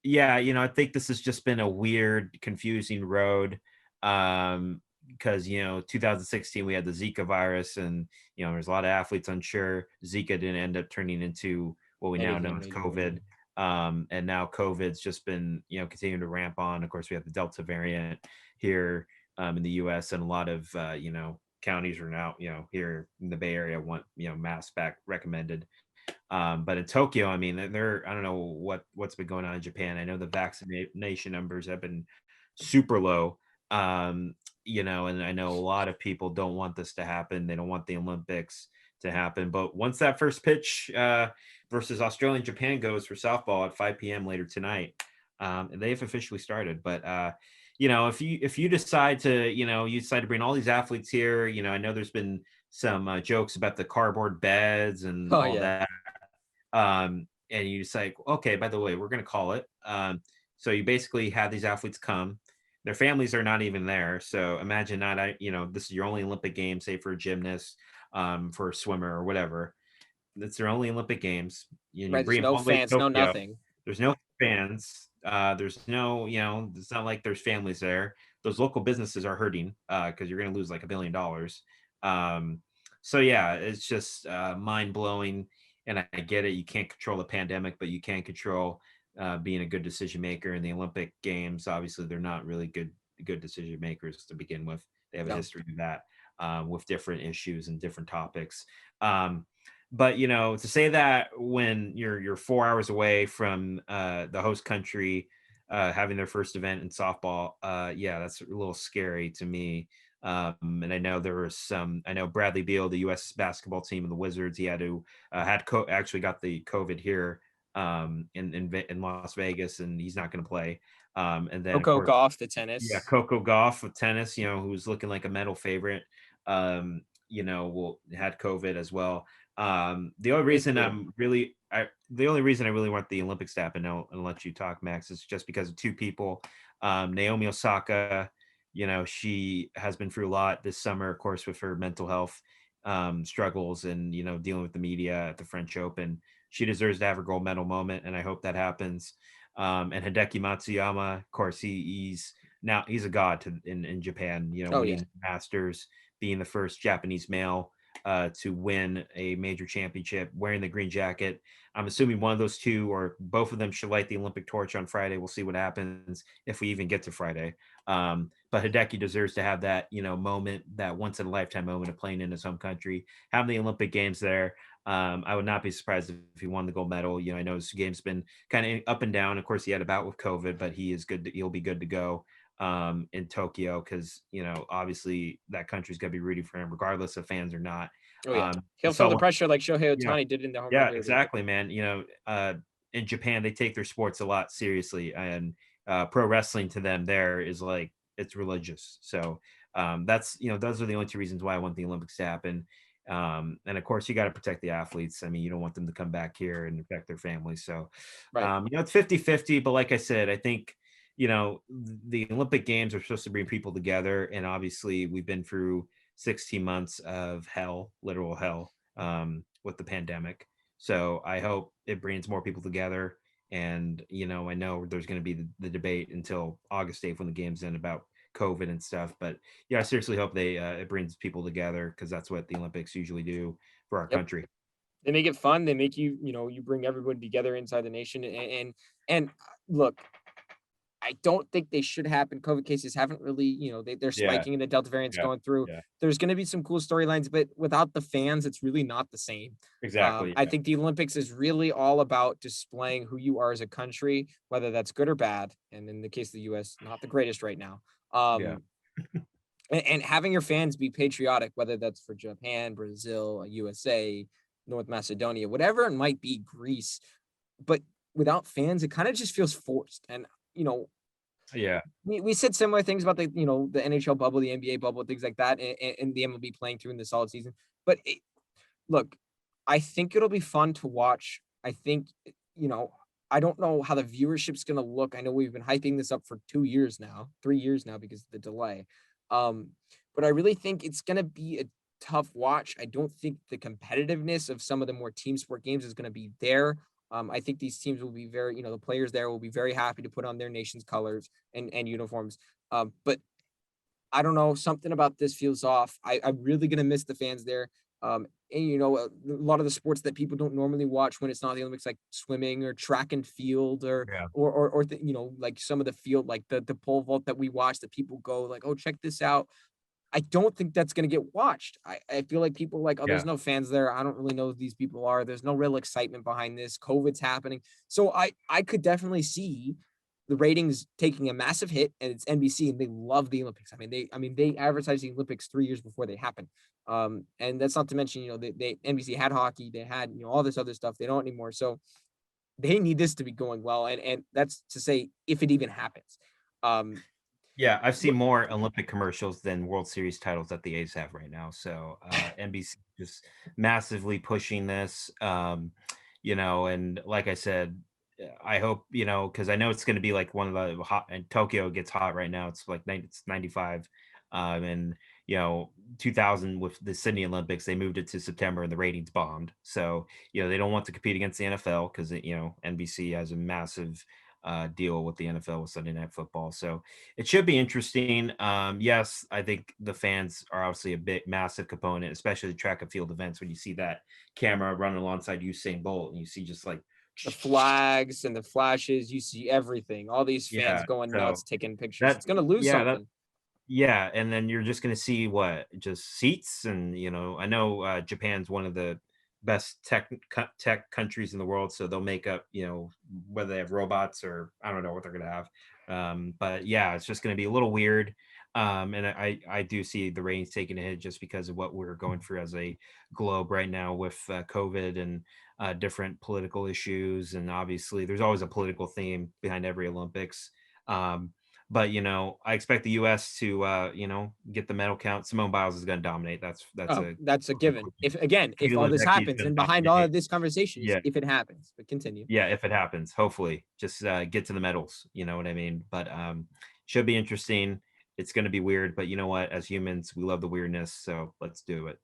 B: yeah, I think this has just been a weird, confusing road. Because 2016 we had the Zika virus, and there's a lot of athletes unsure. Zika didn't end up turning into what we now know as
A: Anything
B: COVID. And now COVID's just been continuing to ramp on. Of course, we have the Delta variant here in the US, and a lot of counties are now here in the Bay Area want mask back recommended. But in Tokyo, I mean, I don't know what's been going on in Japan. I know the vaccination numbers have been super low. And I know a lot of people don't want this to happen. They don't want the Olympics to happen. But once that first pitch versus Australia and Japan goes for softball at 5 p.m. later tonight, they've officially started. But if you decide to bring all these athletes here, I know there's been some jokes about the cardboard beds and all that. and you just like, okay, by the way, we're going to call it. So you basically have these athletes come, their families are not even there. So imagine not, this is your only Olympic game, say for a gymnast, for a swimmer or whatever. It's their only Olympic games. You
A: Right. There's
B: bring them
A: no
B: all the way to
A: fans, no
B: Tokyo.
A: nothing.
B: There's no fans. There's no, it's not like there's families there. Those local businesses are hurting because you're going to lose like $1 billion. Um, so yeah, it's just mind blowing. And I get it. You can't control the pandemic, but you can control being a good decision maker in the Olympic Games. Obviously, they're not really good decision makers to begin with. They have a
A: No.
B: history of that with different issues and different topics. But to say that when you're 4 hours away from the host country having their first event in softball, yeah, that's a little scary to me. And I know there was I know Bradley Beal, the U.S. basketball team and the Wizards, he had to actually got the COVID here in Las Vegas, and he's not going to play. And then of
A: Coco
B: course,
A: Golf, the
B: yeah,
A: tennis.
B: Coco Gauff with tennis, who's looking like a medal favorite, will had COVID as well. The only
A: It's
B: reason
A: weird.
B: the only reason I really want the Olympics to happen, and let you talk, Max, is just because of two people. Naomi Osaka, she has been through a lot this summer, of course, with her mental health struggles and dealing with the media at the French Open. She deserves to have her gold medal moment, and I hope that happens. And Hideki Matsuyama, of course, he's a god in Japan.
A: Oh yeah.
B: Winning Masters, being the first Japanese male to win a major championship, wearing the green jacket. I'm assuming one of those two or both of them should light the Olympic torch on Friday. We'll see what happens if we even get to Friday. But Hideki deserves to have that, moment, that once in a lifetime moment of playing in his home country, having the Olympic Games there. I would not be surprised if he won the gold medal. I know his game's been kind of up and down. Of course, he had a bout with COVID, but he'll be good to go in Tokyo because obviously that country's gonna be rooting for him regardless of fans or not.
A: Oh yeah.
B: You
A: He'll feel the
B: saw,
A: pressure like Shohei
B: yeah,
A: Ohtani did in the home run
B: yeah,
A: derby.
B: exactly, man. In Japan, they take their sports a lot seriously, and pro wrestling to them there is like it's religious. So that's those are the only two reasons why I want the Olympics to happen. And of course, you got to protect the athletes. I mean, you don't want them to come back here and affect their families. So,
A: Right.
B: it's 50-50. But like I said, I think, the Olympic Games are supposed to bring people together. And obviously, we've been through 16 months of hell, literal hell, with the pandemic. So I hope it brings more people together. And, I know there's going to be the debate until August 8th when the game's in about COVID and stuff. But yeah, I seriously hope it brings people together because that's what the Olympics usually do for our
A: Yep.
B: country.
A: They make it fun. They make you bring everybody together inside the nation. And look, I don't think they should happen. COVID cases haven't really, they're
B: Yeah,
A: spiking and the Delta variant's
B: yeah,
A: going through.
B: yeah,
A: There's going to be some cool storylines, but without the fans, it's really not the same.
B: exactly.
A: I
B: Yeah,
A: think the Olympics is really all about displaying who you are as a country, whether that's good or bad. And in the case of the US, not the greatest right now.
B: yeah,
A: Um, and having your fans be patriotic, whether that's for Japan, Brazil, USA, North Macedonia, whatever it might be, Greece. But without fans, it kind of just feels forced. And you know,
B: yeah,
A: we said similar things about the NHL bubble, the NBA bubble, things like that, and the MLB playing through in the solid season. But look, I think it'll be fun to watch. I think you know, I don't know how the viewership's gonna look. I know we've been hyping this up for 2 years now, 3 years now because of the delay. Um, but I really think it's gonna be a tough watch. I don't think the competitiveness of some of the more team sport games is gonna be there. I think these teams will be the players there will be very happy to put on their nation's colors and uniforms. But I don't know, something about this feels off. I'm really gonna miss the fans there. And a lot of the sports that people don't normally watch when it's not the Olympics, like swimming or track and field,
B: yeah,
A: like some of the field, like the pole vault that we watch, that people go like, oh, check this out. I don't think that's gonna get watched. I feel like people are like, oh,
B: yeah,
A: there's no fans there. I don't really know who these people are. There's no real excitement behind this. COVID's happening. So I could definitely see the ratings taking a massive hit, and it's NBC and they love the Olympics. I mean they advertised the Olympics 3 years before they happened. And that's not to mention, they NBC had hockey, they had, all this other stuff. They don't anymore. So they need this to be going well. And that's to say if it even happens. Um,
B: yeah. I've seen
A: but
B: more Olympic commercials than World Series titles that the A's have right now. So NBC just massively pushing this. and like I said, I hope, because I know it's going to be like one of the hot, and Tokyo gets hot right now. It's like it's 95. And 2000 with the Sydney Olympics, they moved it to September and the ratings bombed. So, they don't want to compete against the NFL because, NBC has a massive deal with the NFL with Sunday Night Football. So it should be interesting. Yes, I think the fans are obviously a big, massive component, especially the track and field events when you see that camera running alongside Usain Bolt and you see just like,
A: The flags and the flashes, you see everything. All these fans
B: yeah.
A: going nuts
B: So
A: taking pictures.
B: that,
A: It's gonna lose
B: yeah, that,
A: something.
B: yeah, and then you're just gonna see what? Just seats and, I know, Japan's one of the best tech countries in the world, so they'll make up, whether they have robots or I don't know what they're gonna have. But yeah, it's just gonna be a little weird. And I do see the ratings taking a hit just because of what we're going through as a globe right now with COVID and different political issues, and obviously there's always a political theme behind every Olympics. Um, but, I expect the US to, get the medal count. Simone Biles is gonna dominate. That's
A: Oh,
B: a
A: that's a
B: foregone
A: given. If again, if
B: Peter
A: all this
B: Ledecky is
A: happens
B: gonna
A: and behind all
B: dominate.
A: of this conversation is
B: Yeah,
A: if it happens, but continue.
B: yeah, if it happens, hopefully. Just, get to the medals, you know what I mean? But, should be interesting. It's gonna be weird, but you know what? As humans, we love the weirdness, so let's do it.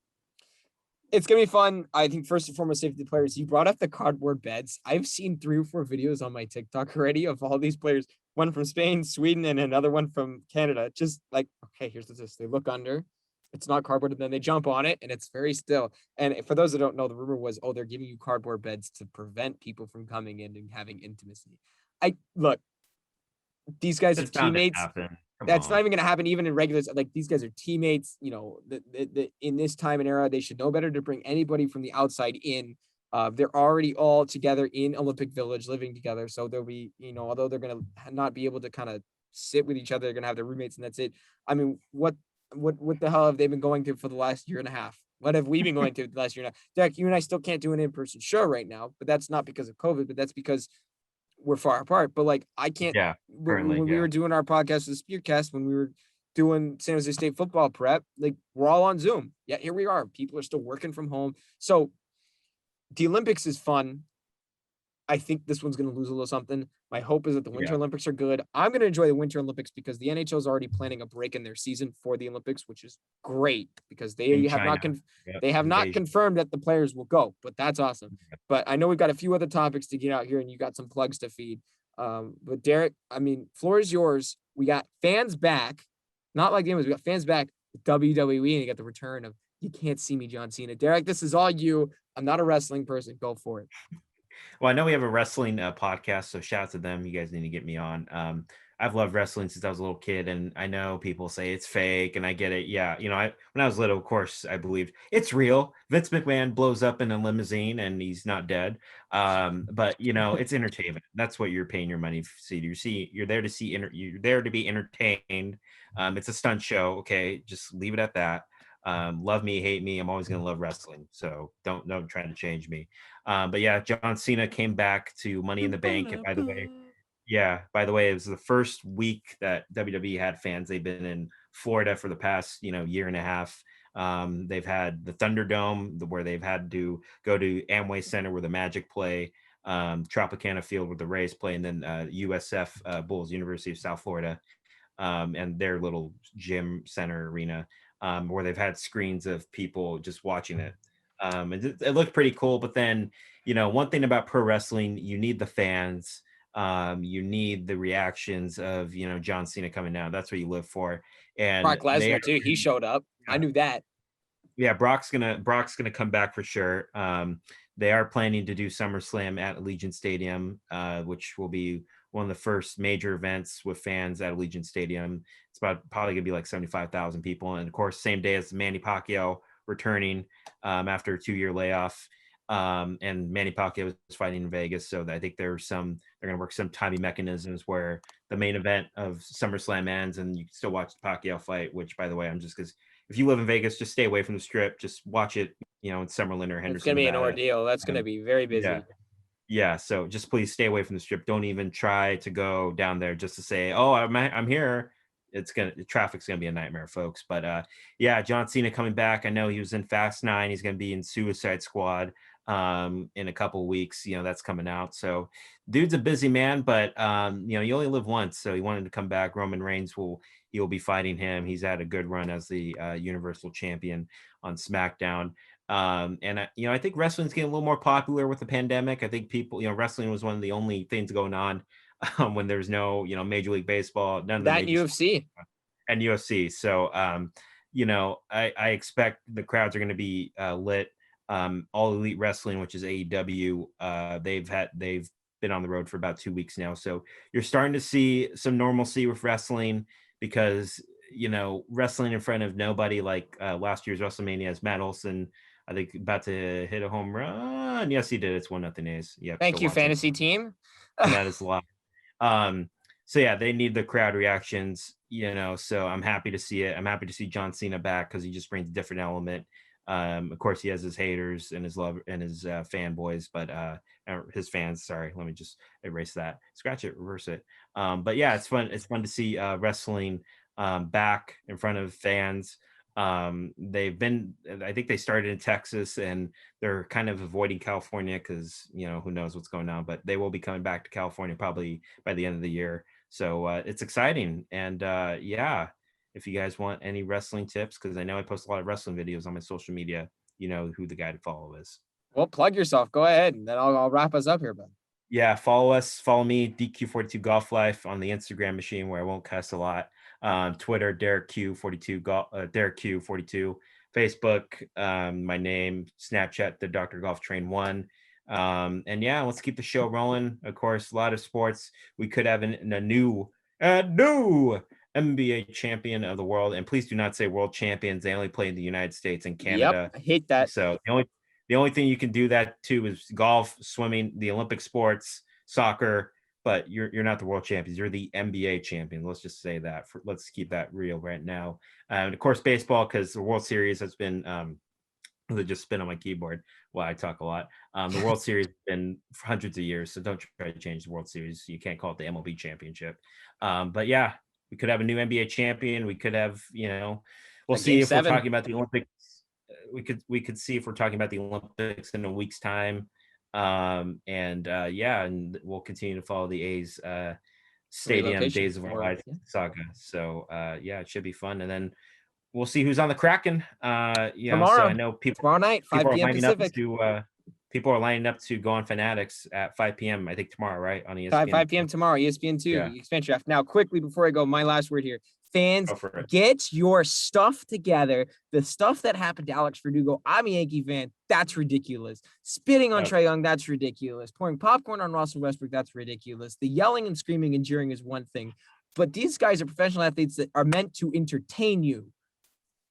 A: It's gonna be fun. I think first and foremost, safety players. You brought up the cardboard beds. I've seen 3 or 4 videos on my TikTok already of all these players. One from Spain, Sweden, and another one from Canada. Just like, okay, here's this. They look under. It's not cardboard, and then they jump on it, and it's very still. And for those that don't know, the rumor was, oh, they're giving you cardboard beds to prevent people from coming in and having intimacy. I look, these guys are
B: It's bound to
A: teammates.
B: happen. Come
A: That's not
B: on.
A: even going to happen even in regular. Like these guys are teammates. In this time and era, they should know better to bring anybody from the outside in. They're already all together in Olympic Village, living together. So they'll be, although they're going to not be able to kind of sit with each other, they're going to have their roommates, and that's it. I mean, what the hell have they been going through for the last year and a half? What have we been going through the last year and a half? Derek, you and I still can't do an in-person show right now, but that's not because of COVID, but that's because we're far apart. But like, I can't.
B: Yeah, currently,
A: When we
B: yeah.
A: were doing our podcast, the Spearcast, when we were doing San Jose State football prep, like we're all on Zoom. Yeah, here we are. People are still working from home. So the Olympics is fun. I think this one's going to lose a little something. My hope is that the Winter
B: Yeah.
A: Olympics are good. I'm going to enjoy the Winter Olympics because the NHL is already planning a break in their season for the Olympics, which is great because
B: In
A: they have
B: China.
A: not
B: Yep,
A: they have not
B: invasion.
A: confirmed that the players will go, but that's awesome. But I know we've got a few other topics to get out here, and you got some plugs to feed. But Derek, I mean, floor is yours. We got fans back, not like games. We got fans back with WWE, and you got the return of "You Can't See Me," John Cena. Derek, this is all you. I'm not a wrestling person. Go for it.
B: Well, I know we have a wrestling podcast, so shout out to them. You guys need to get me on. I've loved wrestling since I was a little kid, and I know people say it's fake, and I get it. Yeah, when I was little, of course, I believed it's real. Vince McMahon blows up in a limousine, and he's not dead. But it's entertainment. That's what you're paying your money to see. You're there to see. You're there to be entertained. It's a stunt show. Okay, just leave it at that. Love me, hate me. I'm always gonna love wrestling. So don't try to change me. But yeah, John Cena came back to Money in the Bank. And by the way, it was the first week that WWE had fans. They've been in Florida for the past, year and a half. They've had the Thunderdome where they've had to go to Amway Center where the Magic play, Tropicana Field where the Rays play, and then USF Bulls, University of South Florida, and their little gym center arena, where they've had screens of people just watching it. It looked pretty cool. But then, one thing about pro wrestling, you need the fans. You need the reactions of, John Cena coming down. That's what you live for. And
A: Brock
B: they are,
A: Lesnar too. He showed up. I
B: yeah,
A: knew that.
B: yeah, Brock's gonna come back for sure. They are planning to do SummerSlam at Allegiant Stadium, which will be one of the first major events with fans at Allegiant Stadium. It's about probably gonna be like 75,000 people, and of course, same day as Manny Pacquiao returning after a 2-year layoff. And Manny Pacquiao is fighting in Vegas, so I think they're gonna work some timing mechanisms where the main event of SummerSlam ends, and you can still watch the Pacquiao fight. Which, by the way, I'm just because if you live in Vegas, just stay away from the strip. Just watch it, in Summerlin or
A: It's
B: Henderson,
A: gonna be an
B: Nevada.
A: ordeal. That's gonna
B: Um,
A: be very
B: yeah,
A: busy.
B: yeah. So just please stay away from the strip. Don't even try to go down there just to say, "Oh, I'm here." The traffic's gonna be a nightmare, folks. But yeah, John Cena coming back. I know he was in Fast 9. He's gonna be in Suicide Squad. in a couple weeks. That's coming out. So dude's a busy man, but you only live once. So he wanted to come back. Roman Reigns he'll be fighting him. He's had a good run as the Universal Champion on SmackDown. And I think wrestling's getting a little more popular with the pandemic. I think people, wrestling was one of the only things going on when there's no, Major League Baseball, none of the
A: That
B: major sports,
A: UFC.
B: and UFC. So, I expect the crowds are going to be lit. All Elite Wrestling, which is AEW, they've been on the road for about 2 weeks now. So you're starting to see some normalcy with wrestling because wrestling in front of nobody like last year's WrestleMania as Matt Olson, I think, about to hit a home run. Yes, he did. It's 1-0 A's. Yep.
A: Thank you, fantasy team.
B: And that is live. So yeah, they need the crowd reactions, so I'm happy to see it. I'm happy to see John Cena back because he just brings a different element. Of course, he has his haters and his love and his fanboys, but his fans. Sorry, let me just erase that. Scratch it, reverse it. But yeah, it's fun. It's fun to see wrestling back in front of fans. I think they started in Texas and they're kind of avoiding California because who knows what's going on, but they will be coming back to California probably by the end of the year. So it's exciting. And yeah, if you guys want any wrestling tips, because I know I post a lot of wrestling videos on my social media, you know who the guy to follow is.
A: Well, plug yourself. Go ahead, and then I'll wrap us up here, bud.
B: Yeah, follow me, DQ42 Golf Life on the Instagram machine where I won't cuss a lot. Twitter, Derrick Q42, Derrick Q42. Facebook, my name, Snapchat, the Dr. Golf Train 1. And yeah, let's keep the show rolling. Of course, a lot of sports. We could have a new NBA champion of the world. And please do not say world champions. They only play in the United States and Canada.
A: Yep, I hate that.
B: So the only thing you can do that to is golf, swimming, the Olympic sports, soccer, but you're not the world champions. You're the NBA champion. Let's just say that. Let's keep that real right now. And of course, baseball, because the World Series has been just spin on my keyboard while I talk a lot. The World Series has been for hundreds of years, so don't try to change the World Series. You can't call it the MLB championship. But yeah, we could have a new NBA champion. We could have, we'll see if we're talking about the Olympics. We could see if we're talking about the Olympics in a week's time. Yeah, and we'll continue to follow the A's stadium Days of Our Lives saga. So yeah, it should be fun. And then we'll see who's on the Kraken.
A: Tomorrow.
B: So I know
A: tomorrow night, 5 p.m. Pacific.
B: People are lining up to go on Fanatics at 5 p.m. I think tomorrow, right? On ESPN.
A: 5 p.m. tomorrow, ESPN2, yeah. Expansion draft. Now, quickly before I go, my last word here. Fans, get your stuff together. The stuff that happened to Alex Verdugo, I'm a Yankee fan. That's ridiculous. Spitting on Trae Young, that's ridiculous. Pouring popcorn on Russell Westbrook, that's ridiculous. The yelling and screaming and jeering is one thing. But these guys are professional athletes that are meant to entertain you.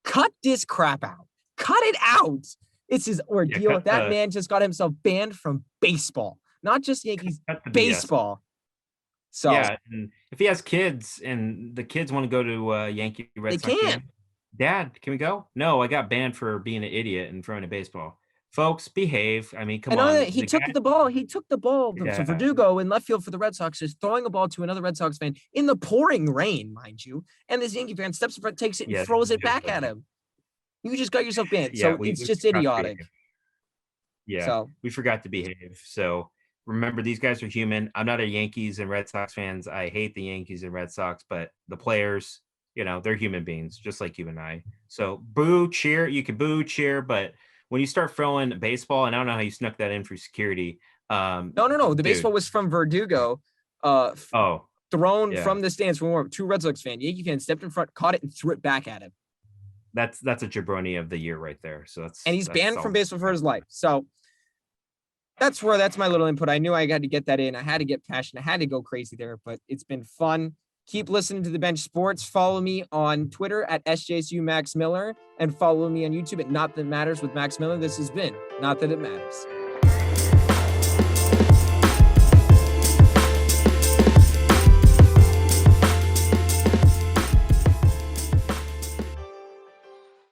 A: Cut this crap out. Cut it out. It's his ordeal. Yeah, that man just got himself banned from baseball. Not just Yankees, baseball. So
B: yeah, and if he has kids and the kids want to go to Yankee Red Sox game, Dad, can we go? No, I got banned for being an idiot and throwing a baseball. Folks, behave. I mean, come on.
A: He took the ball. He took the ball to Verdugo in left field for the Red Sox, just throwing a ball to another Red Sox fan in the pouring rain, mind you. And this Yankee fan steps in front, takes it, and throws it back at him. You just got yourself banned. Yeah, so it's just idiotic.
B: Yeah, so we forgot to behave. So remember, these guys are human. I'm not a Yankees and Red Sox fans. I hate the Yankees and Red Sox, but the players, they're human beings, just like you and I. So boo, cheer. You can boo, cheer, but when you start throwing baseball, and I don't know how you snuck that in for security.
A: No. The baseball was from Verdugo. Thrown from the stands from two Red Sox fans. Yankee fan stepped in front, caught it, and threw it back at him.
B: That's a jabroni of the year right there. So
A: he's banned from baseball for his life. So that's my little input. I knew I had to get that in. I had to get passionate. I had to go crazy there, but it's been fun. Keep listening to The Bench Sports. Follow me on Twitter at SJSU Max Miller and follow me on YouTube at Not That Matters with Max Miller. This has been Not That It Matters.